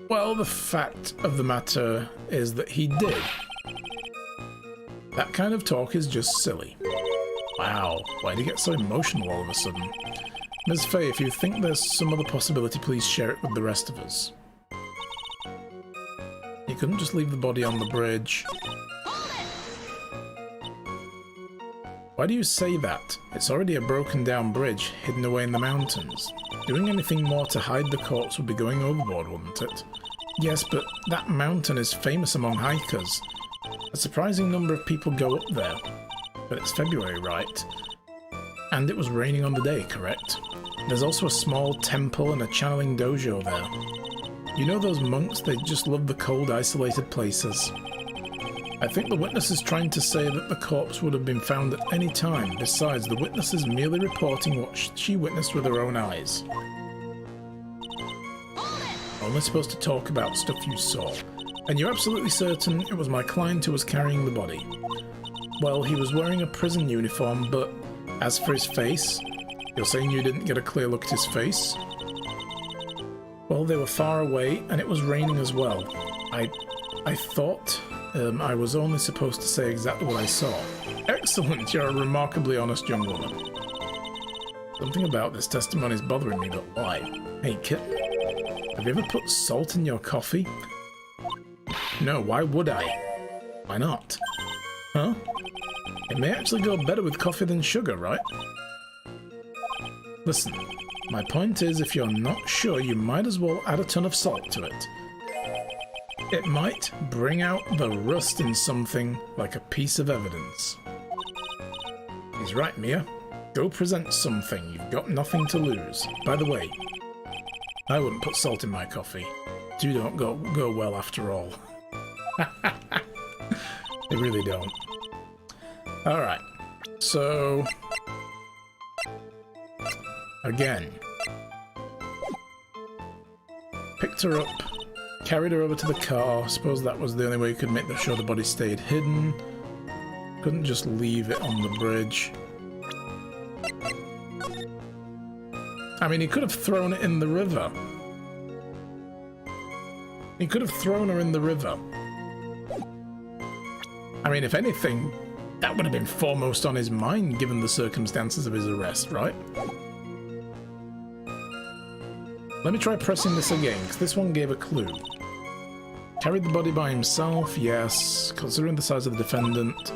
Well, the fact of the matter is that he did. That kind of talk is just silly. Wow, why'd he get so emotional all of a sudden? Ms. Faye, if you think there's some other possibility, please share it with the rest of us. You couldn't just leave the body on the bridge. Why do you say that? It's already a broken down bridge, hidden away in the mountains. Doing anything more to hide the corpse would be going overboard, wouldn't it? Yes, but that mountain is famous among hikers. A surprising number of people go up there. But it's February, right? And it was raining on the day, correct? There's also a small temple and a channeling dojo there. You know those monks, they just love the cold, isolated places. I think the witness is trying to say that the corpse would have been found at any time. Besides, the witness is merely reporting what she witnessed with her own eyes. Only supposed to talk about stuff you saw. And you're absolutely certain it was my client who was carrying the body? Well, he was wearing a prison uniform, but as for his face, you're saying you didn't get a clear look at his face? Well, they were far away, and it was raining as well. I thought I was only supposed to say exactly what I saw. Excellent, you're a remarkably honest young woman. Something about this testimony is bothering me, but why? Hey, kitten, have you ever put salt in your coffee? No, why would I? Why not? Huh? It may actually go better with coffee than sugar, right? Listen, my point is, if you're not sure, you might as well add a ton of salt to it. It might bring out the rust in something like a piece of evidence. He's right, Mia. Go present something. You've got nothing to lose. By the way, I wouldn't put salt in my coffee. You don't go well after all. They really don't. Alright, so again, picked her up, carried her over to the car. Suppose that was the only way you could make sure the body stayed hidden. Couldn't just leave it on the bridge. I mean, he could have thrown it in the river. He could have thrown her in the river. I mean, if anything, that would have been foremost on his mind given the circumstances of his arrest, right? Let me try pressing this again, because this one gave a clue. Carried the body by himself, yes. Considering the size of the defendant,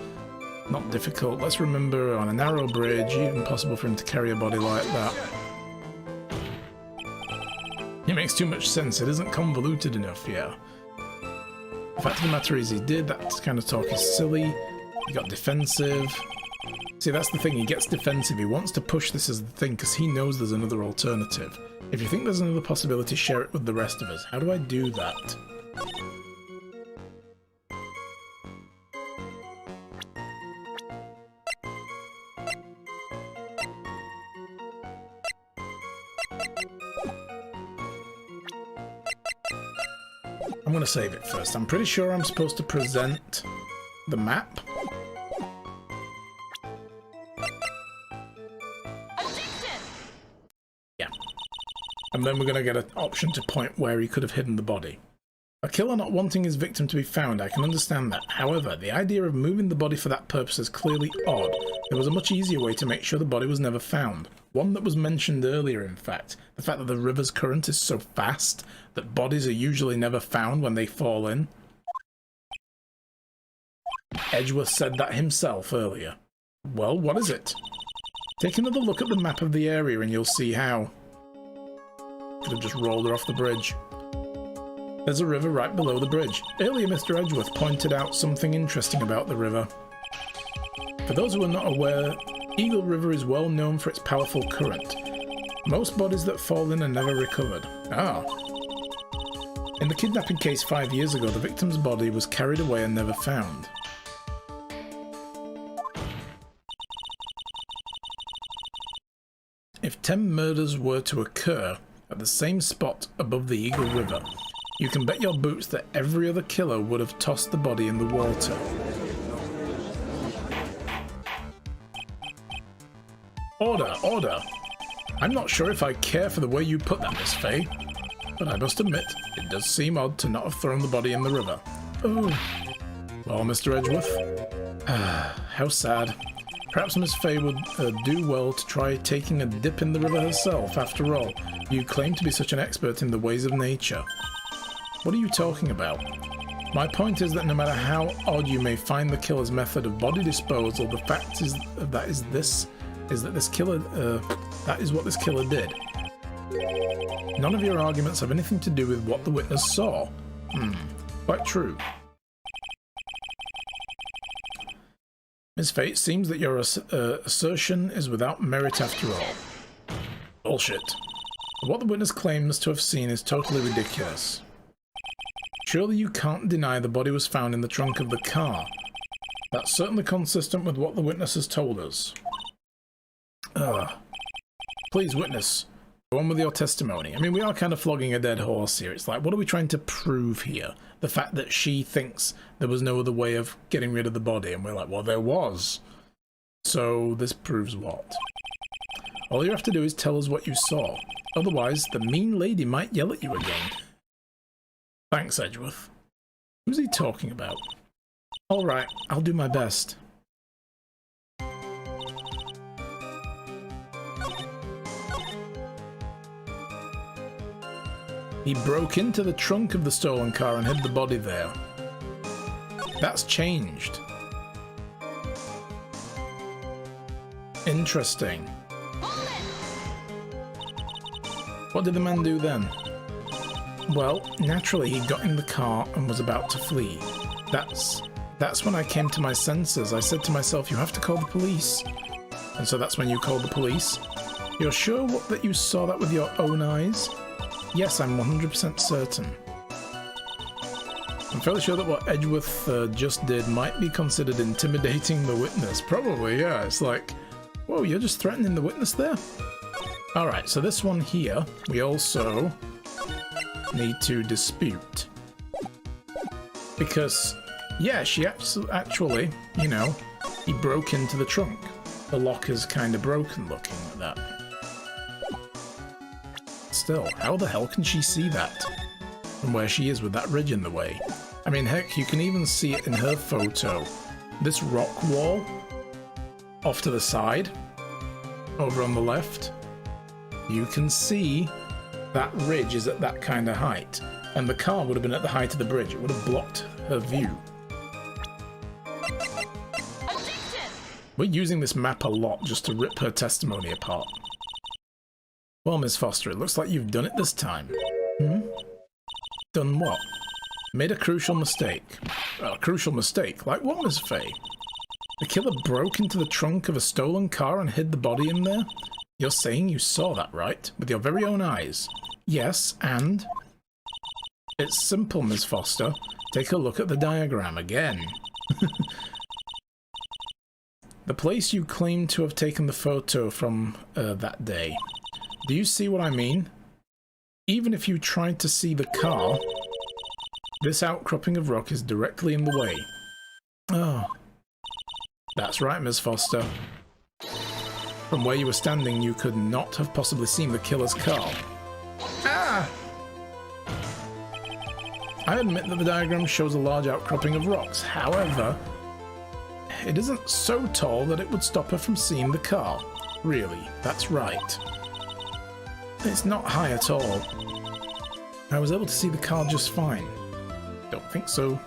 not difficult. Let's remember, on a narrow bridge, even possible for him to carry a body like that. It makes too much sense. It isn't convoluted enough, yeah. The fact of the matter is he did. That kind of talk is silly. He got defensive. See, that's the thing. He gets defensive. He wants to push this as the thing because he knows there's another alternative. If you think there's another possibility, share it with the rest of us. How do I do that? I'm going to save it first. I'm pretty sure I'm supposed to present the map. Yeah. And then we're going to get an option to point where he could have hidden the body. A killer not wanting his victim to be found, I can understand that. However, the idea of moving the body for that purpose is clearly odd. There was a much easier way to make sure the body was never found. One that was mentioned earlier, in fact. The fact that the river's current is so fast that bodies are usually never found when they fall in. Edgeworth said that himself earlier. Well, what is it? Take another look at the map of the area and you'll see how. Could have just rolled her off the bridge. There's a river right below the bridge. Earlier, Mr. Edgeworth pointed out something interesting about the river. For those who are not aware, Eagle River is well known for its powerful current. Most bodies that fall in are never recovered. Ah. In the kidnapping case 5 years ago, the victim's body was carried away and never found. If 10 murders were to occur at the same spot above the Eagle River, you can bet your boots that every other killer would have tossed the body in the water. Order, order! I'm not sure if I care for the way you put that, Miss Fay, but I must admit, it does seem odd to not have thrown the body in the river. Oh. Well, Mr. Edgeworth, how sad. Perhaps Miss Fay would do well to try taking a dip in the river herself. After all, you claim to be such an expert in the ways of nature. What are you talking about? My point is that no matter how odd you may find the killer's method of body disposal, the fact is that this killer, that is what this killer did. None of your arguments have anything to do with what the witness saw. Quite true. Miss Fay, it seems that your assertion is without merit after all. Bullshit. What the witness claims to have seen is totally ridiculous. Surely you can't deny the body was found in the trunk of the car. That's certainly consistent with what the witness has told us. Please, witness, go on with your testimony. I mean, we are kind of flogging a dead horse here. It's like, what are we trying to prove here? The fact that she thinks there was no other way of getting rid of the body, and we're like, well, there was. So this proves what? All you have to do is tell us what you saw. Otherwise, the mean lady might yell at you again. Thanks, Edgeworth. Who's he talking about? All right, I'll do my best. He broke into the trunk of the stolen car and hid the body there. That's changed. Interesting. What did the man do then? Well, naturally he got in the car and was about to flee. That's when I came to my senses. I said to myself, you have to call the police. And so that's when you called the police? You're sure that you saw that with your own eyes? Yes, I'm 100% certain. I'm fairly sure that what Edgeworth just did might be considered intimidating the witness. Probably, yeah. It's like, whoa, you're just threatening the witness there? Alright, so this one here, we also need to dispute. Because, yeah, she actually, you know, he broke into the trunk. The lock is kind of broken looking like that. Still, how the hell can she see that from where she is with that ridge in the way? I mean, heck, you can even see it in her photo. This rock wall off to the side, over on the left, you can see that ridge is at that kind of height. And the car would have been at the height of the bridge. It would have blocked her view. We're using this map a lot just to rip her testimony apart. Well, Miss Foster, it looks like you've done it this time. Done what? Made a crucial mistake. Well, a crucial mistake? Like what, Miss Fay? The killer broke into the trunk of a stolen car and hid the body in there? You're saying you saw that, right? With your very own eyes? Yes, and? It's simple, Miss Foster. Take a look at the diagram again. The place you claim to have taken the photo from that day. Do you see what I mean? Even if you tried to see the car, this outcropping of rock is directly in the way. Oh. That's right, Miss Foster. From where you were standing, you could not have possibly seen the killer's car. Ah! I admit that the diagram shows a large outcropping of rocks. However, it isn't so tall that it would stop her from seeing the car. Really, that's right. It's not high at all. I was able to see the car just fine. Don't think so.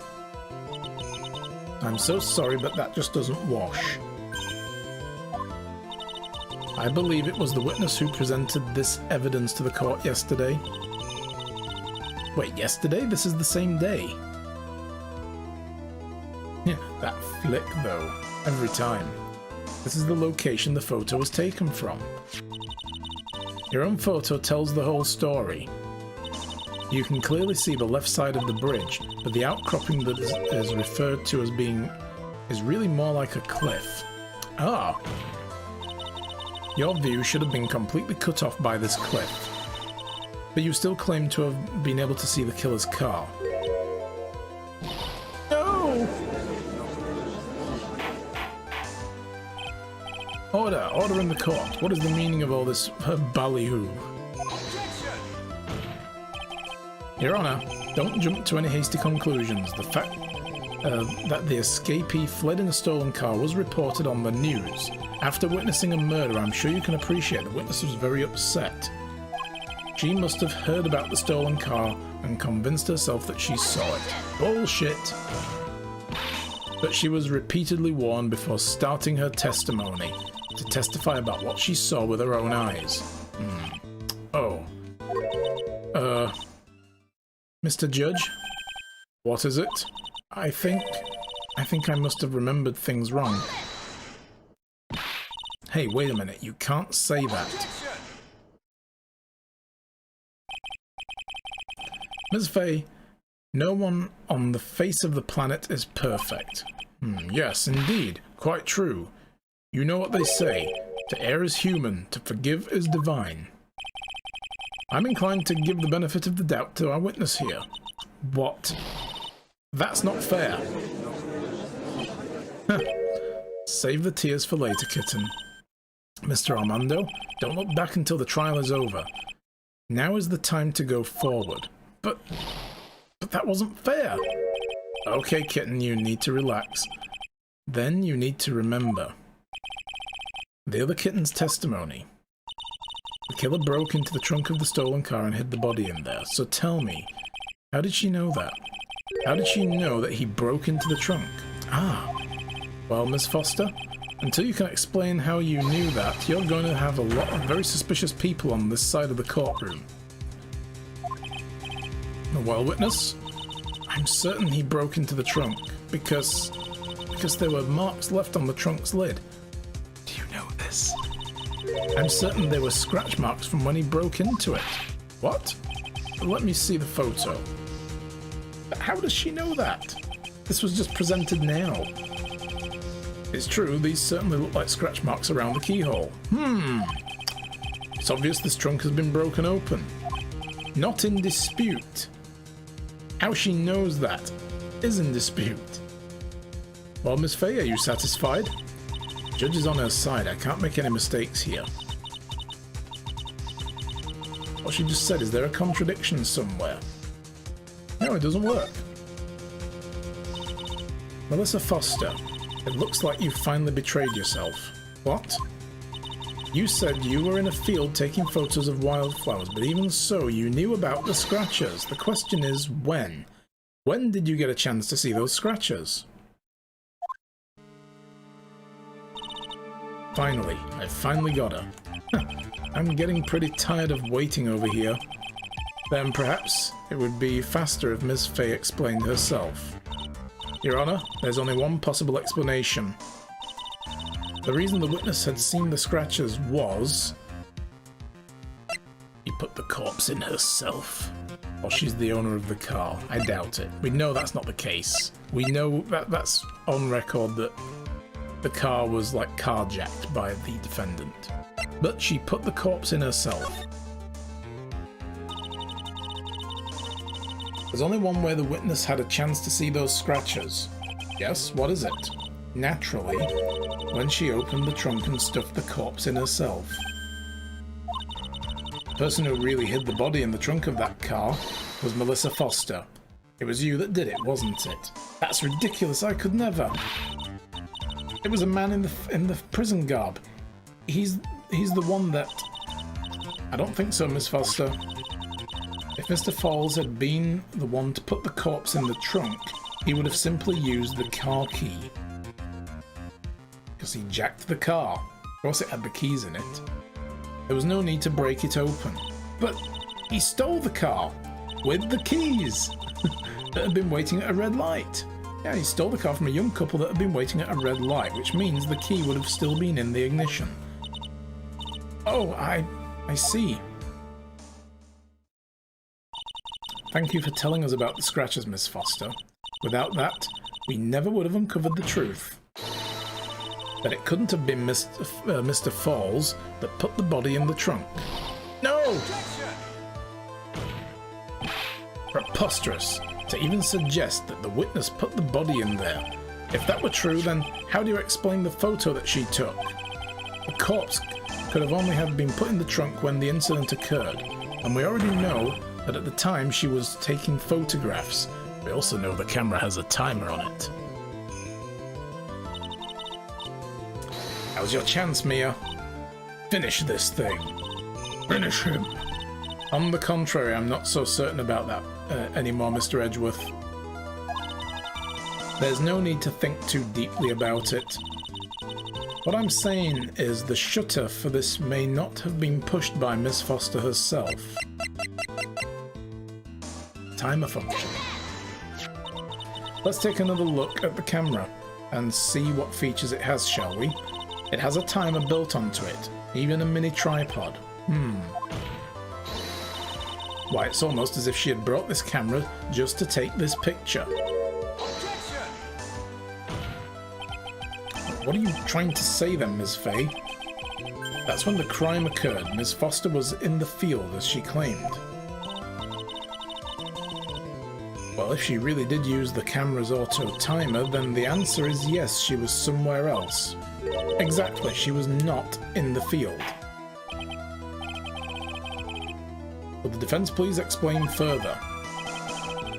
I'm so sorry, but that just doesn't wash. I believe it was the witness who presented this evidence to the court yesterday. Wait, yesterday? This is the same day. Yeah, that flick though. Every time. This is the location the photo was taken from. Your own photo tells the whole story. You can clearly see the left side of the bridge, but the outcropping that is referred to as being is really more like a cliff. Ah. Your view should have been completely cut off by this cliff. But you still claim to have been able to see the killer's car. No! Order in the court. What is the meaning of all this ballyhoo? Your Honor, don't jump to any hasty conclusions. The fact that the escapee fled in a stolen car was reported on the news. After witnessing a murder, I'm sure you can appreciate the witness was very upset. She must have heard about the stolen car and convinced herself that she saw it. Bullshit! But she was repeatedly warned before starting her testimony to testify about what she saw with her own eyes. Oh. Mr. Judge? What is it? I think I must have remembered things wrong. Hey, wait a minute, you can't say that. Ms. Faye, no one on the face of the planet is perfect. Yes, indeed, quite true. You know what they say, to err is human, to forgive is divine. I'm inclined to give the benefit of the doubt to our witness here. What? That's not fair. Save the tears for later, kitten. Mr. Armando, don't look back until the trial is over. Now is the time to go forward. But that wasn't fair. Okay, kitten, you need to relax. Then you need to remember the other kitten's testimony. The killer broke into the trunk of the stolen car and hid the body in there. So tell me, how did she know that? How did she know that he broke into the trunk? Ah. Well, Miss Foster, until you can explain how you knew that, you're going to have a lot of very suspicious people on this side of the courtroom. Well, witness, I'm certain he broke into the trunk because there were marks left on the trunk's lid. Do you know this? I'm certain there were scratch marks from when he broke into it. What? Let me see the photo. How does she know that? This was just presented now. It's true, these certainly look like scratch marks around the keyhole. It's obvious this trunk has been broken open. Not in dispute. How she knows that is in dispute. Well, Miss Faye, are you satisfied? Judge is on her side. I can't make any mistakes here. What she just said, is there a contradiction somewhere? No, it doesn't work. Melissa Foster, it looks like you finally betrayed yourself. What? You said you were in a field taking photos of wildflowers, but even so, you knew about the scratches. The question is, when? When did you get a chance to see those scratches? Finally, I finally got her. I'm getting pretty tired of waiting over here. Then perhaps it would be faster if Ms. Faye explained herself. Your Honor, there's only one possible explanation. The reason the witness had seen the scratches was... He put the corpse in herself. Or she's the owner of the car. I doubt it. We know that's not the case. We know that that's on record that the car was like carjacked by the defendant. But she put the corpse in herself. There's only one way the witness had a chance to see those scratches. Yes, what is it? Naturally, when she opened the trunk and stuffed the corpse in herself. The person who really hid the body in the trunk of that car was Melissa Foster. It was you that did it, wasn't it? That's ridiculous, I could never. It was a man in the prison garb. He's the one that... I don't think so, Miss Foster. If Mr. Falls had been the one to put the corpse in the trunk, he would have simply used the car key. Because he jacked the car. Of course it had the keys in it. There was no need to break it open. But he stole the car with the keys that had been waiting at a red light. Yeah, he stole the car from a young couple that had been waiting at a red light, which means the key would have still been in the ignition. Oh, I see. Thank you for telling us about the scratches, Miss Foster. Without that, we never would have uncovered the truth. But it couldn't have been Mr. Falls that put the body in the trunk. No! Preposterous to even suggest that the witness put the body in there. If that were true, then how do you explain the photo that she took? The corpse could have only have been put in the trunk when the incident occurred, and we already know that at the time she was taking photographs. We also know the camera has a timer on it. Now's your chance, Mia. Finish this thing. Finish him. On the contrary, I'm not so certain about that anymore, Mr. Edgeworth. There's no need to think too deeply about it. What I'm saying is the shutter for this may not have been pushed by Miss Foster herself. Timer function. Let's take another look at the camera and see what features it has, shall we? It has a timer built onto it, even a mini tripod. Why, it's almost as if she had brought this camera just to take this picture. What are you trying to say then, Ms. Fay? That's when the crime occurred. Ms. Foster was in the field, as she claimed. Well, if she really did use the camera's auto timer, then the answer is yes, she was somewhere else. Exactly, she was not in the field. Will the defense please explain further?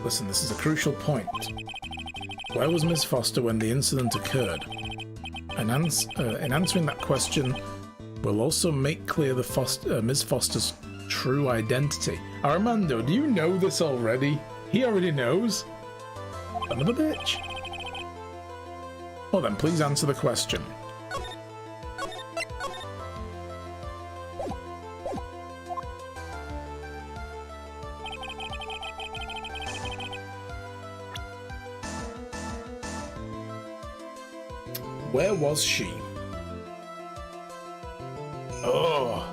Listen, this is a crucial point. Where was Miss Foster when the incident occurred? In answering that question, we'll also make clear Miss Foster's true identity. Armando, do you know this already? He already knows. Another bitch. Well then, please answer the question. Where was she? Oh.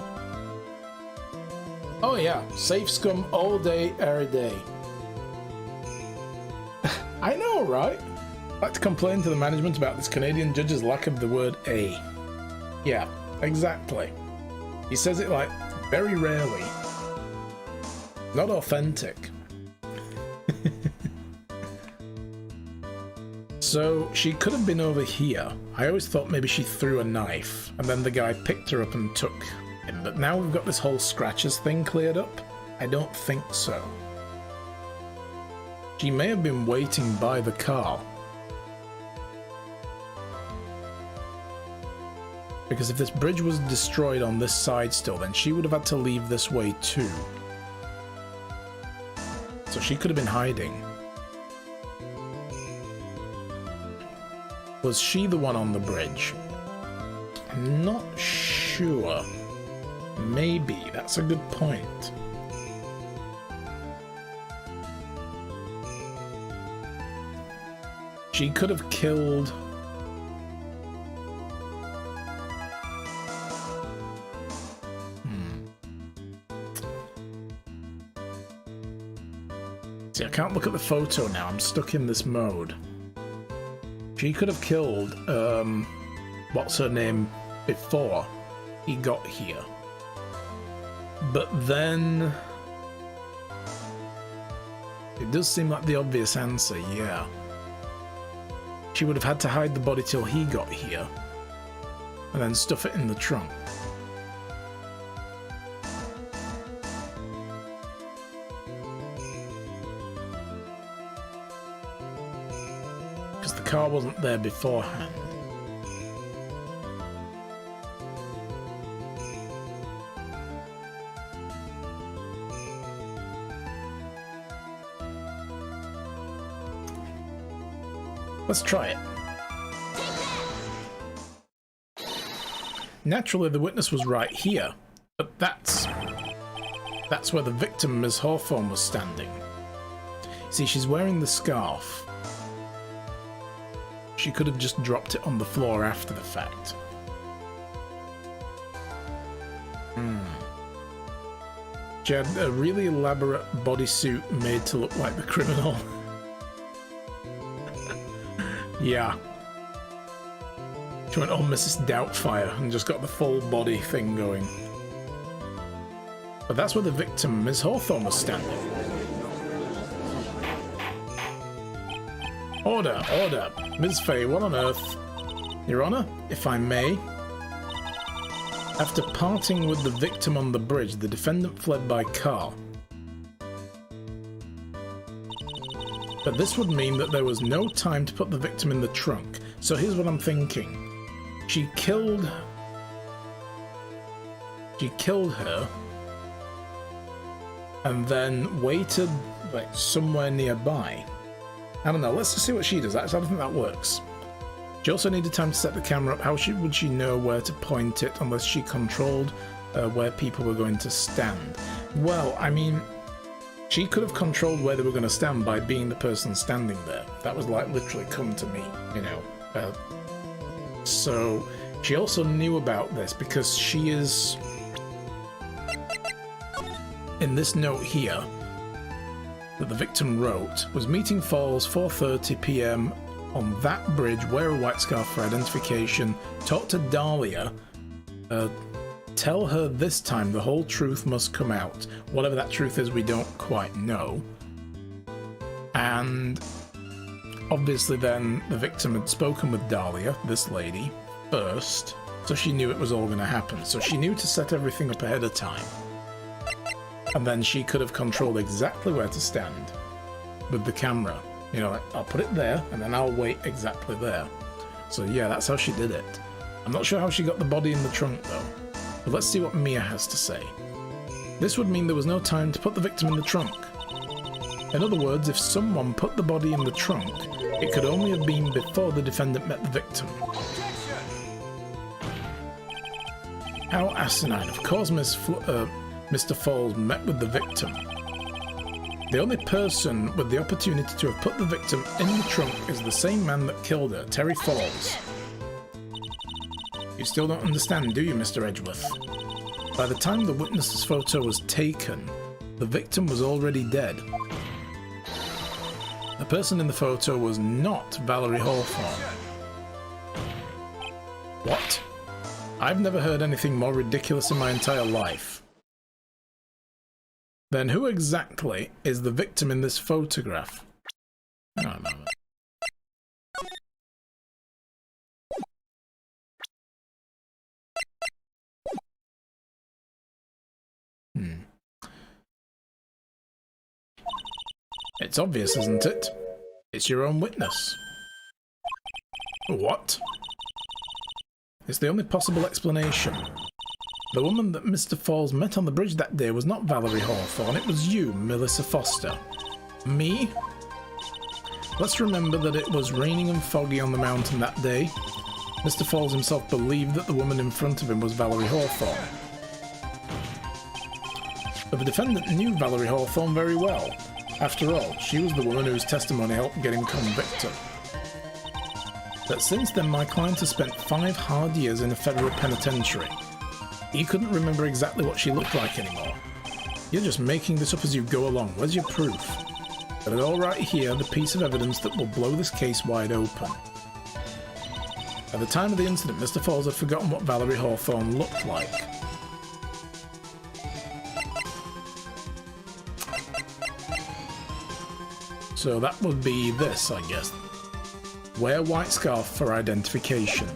Oh yeah, safe scum all day, every day. I know, right? I'd like to complain to the management about this Canadian judge's lack of the word A. Yeah, exactly. He says it like very rarely. Not authentic. So she could have been over here. I always thought maybe she threw a knife and then the guy picked her up and took him. But now we've got this whole scratches thing cleared up. I don't think so. She may have been waiting by the car. Because if this bridge was destroyed on this side still, then she would have had to leave this way too. So she could have been hiding. Was she the one on the bridge? I'm not sure. Maybe. That's a good point. She could have killed... See, I can't look at the photo now. I'm stuck in this mode. She could have killed, what's her name, before he got here. But then... it does seem like the obvious answer, yeah. She would have had to hide the body till he got here, and then stuff it in the trunk. Because the car wasn't there beforehand. Let's try it. Naturally, the witness was right here, but that's where the victim, Ms. Hawthorne, was standing. See, she's wearing the scarf. She could have just dropped it on the floor after the fact. She had a really elaborate bodysuit made to look like the criminal. Yeah. She went on Mrs. Doubtfire and just got the full body thing going. But that's where the victim, Ms. Hawthorne, was standing. Order, order. Ms. Fay, what on earth? Your Honor, if I may. After parting with the victim on the bridge, the defendant fled by car. But this would mean that there was no time to put the victim in the trunk. So here's what I'm thinking. She killed her and then waited like somewhere nearby. I don't know, let's just see what she does. I don't think that works. She also needed time to set the camera up. How would she know where to point it unless she controlled where people were going to stand? Well, I mean, she could have controlled where they were going to stand by being the person standing there. That was like literally come to me, you know. So she also knew about this because she is, in this note here that the victim wrote, was meeting Falls 4:30 p.m. on that bridge, wear a white scarf for identification, talk to Dahlia, tell her this time the whole truth must come out. Whatever that truth is, we don't quite know. And obviously then the victim had spoken with Dahlia, this lady, first, so she knew it was all going to happen. So she knew to set everything up ahead of time. And then she could have controlled exactly where to stand with the camera. You know, like, I'll put it there, and then I'll wait exactly there. So yeah, that's how she did it. I'm not sure how she got the body in the trunk, though. But let's see what Mia has to say. This would mean there was no time to put the victim in the trunk. In other words, if someone put the body in the trunk, it could only have been before the defendant met the victim. How asinine. Of course Mr. Falls met with the victim. The only person with the opportunity to have put the victim in the trunk is the same man that killed her, Terry Falls. You still don't understand, do you, Mr. Edgeworth? By the time the witness's photo was taken, the victim was already dead. The person in the photo was not Valerie Hawthorne. What? I've never heard anything more ridiculous in my entire life. Then who exactly is the victim in this photograph? Hang on a moment. It's obvious, isn't it? It's your own witness. What? It's the only possible explanation. The woman that Mr. Falls met on the bridge that day was not Valerie Hawthorne, it was you, Melissa Foster. Me? Let's remember that it was raining and foggy on the mountain that day. Mr. Falls himself believed that the woman in front of him was Valerie Hawthorne. But the defendant knew Valerie Hawthorne very well. After all, she was the woman whose testimony helped get him convicted. But since then, my client has spent 5 hard years in a federal penitentiary. He couldn't remember exactly what she looked like anymore. You're just making this up as you go along. Where's your proof? Got it all right here, the piece of evidence that will blow this case wide open. At the time of the incident, Mr. Falls had forgotten what Valerie Hawthorne looked like. So that would be this, I guess. Wear white scarf for identification.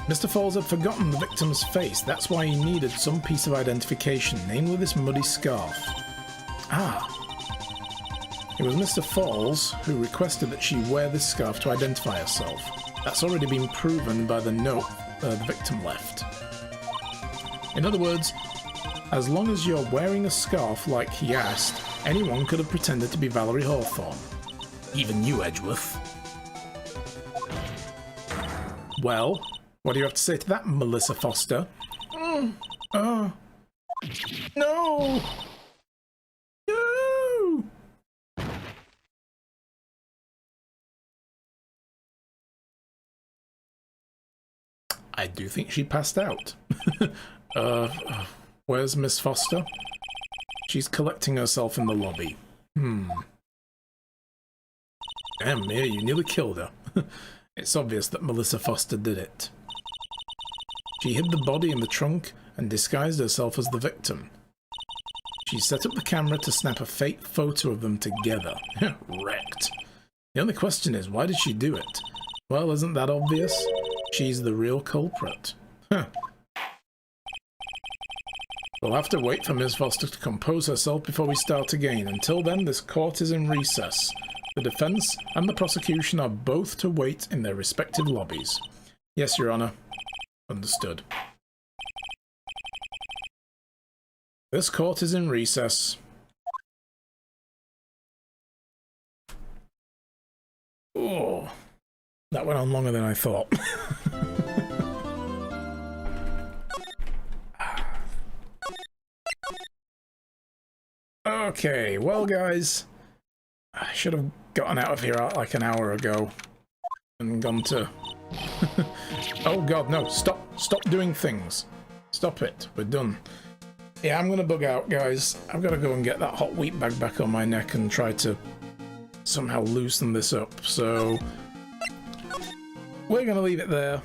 Mr. Falls had forgotten the victim's face. That's why he needed some piece of identification, namely this muddy scarf. Ah. It was Mr. Falls who requested that she wear this scarf to identify herself. That's already been proven by the note the victim left. In other words, as long as you're wearing a scarf like he asked, anyone could have pretended to be Valerie Hawthorne. Even you, Edgeworth. Well, what do you have to say to that, Melissa Foster? No! I do think she passed out. Where's Miss Foster? She's collecting herself in the lobby. Damn, Mia, you nearly killed her. It's obvious that Melissa Foster did it. She hid the body in the trunk and disguised herself as the victim. She set up the camera to snap a fake photo of them together. Wrecked. The only question is, why did she do it? Well, isn't that obvious? She's the real culprit. We'll have to wait for Ms. Foster to compose herself before we start again. Until then, this court is in recess. The defense and the prosecution are both to wait in their respective lobbies. Yes, Your Honor. Understood. This court is in recess. Oh, that went on longer than I thought. Okay, well guys, I should have gotten out of here like an hour ago and gone to... Oh god, no, stop doing things. Stop it, we're done. Yeah, I'm gonna bug out, guys. I've gotta go and get that hot wheat bag back on my neck and try to somehow loosen this up, so we're gonna leave it there.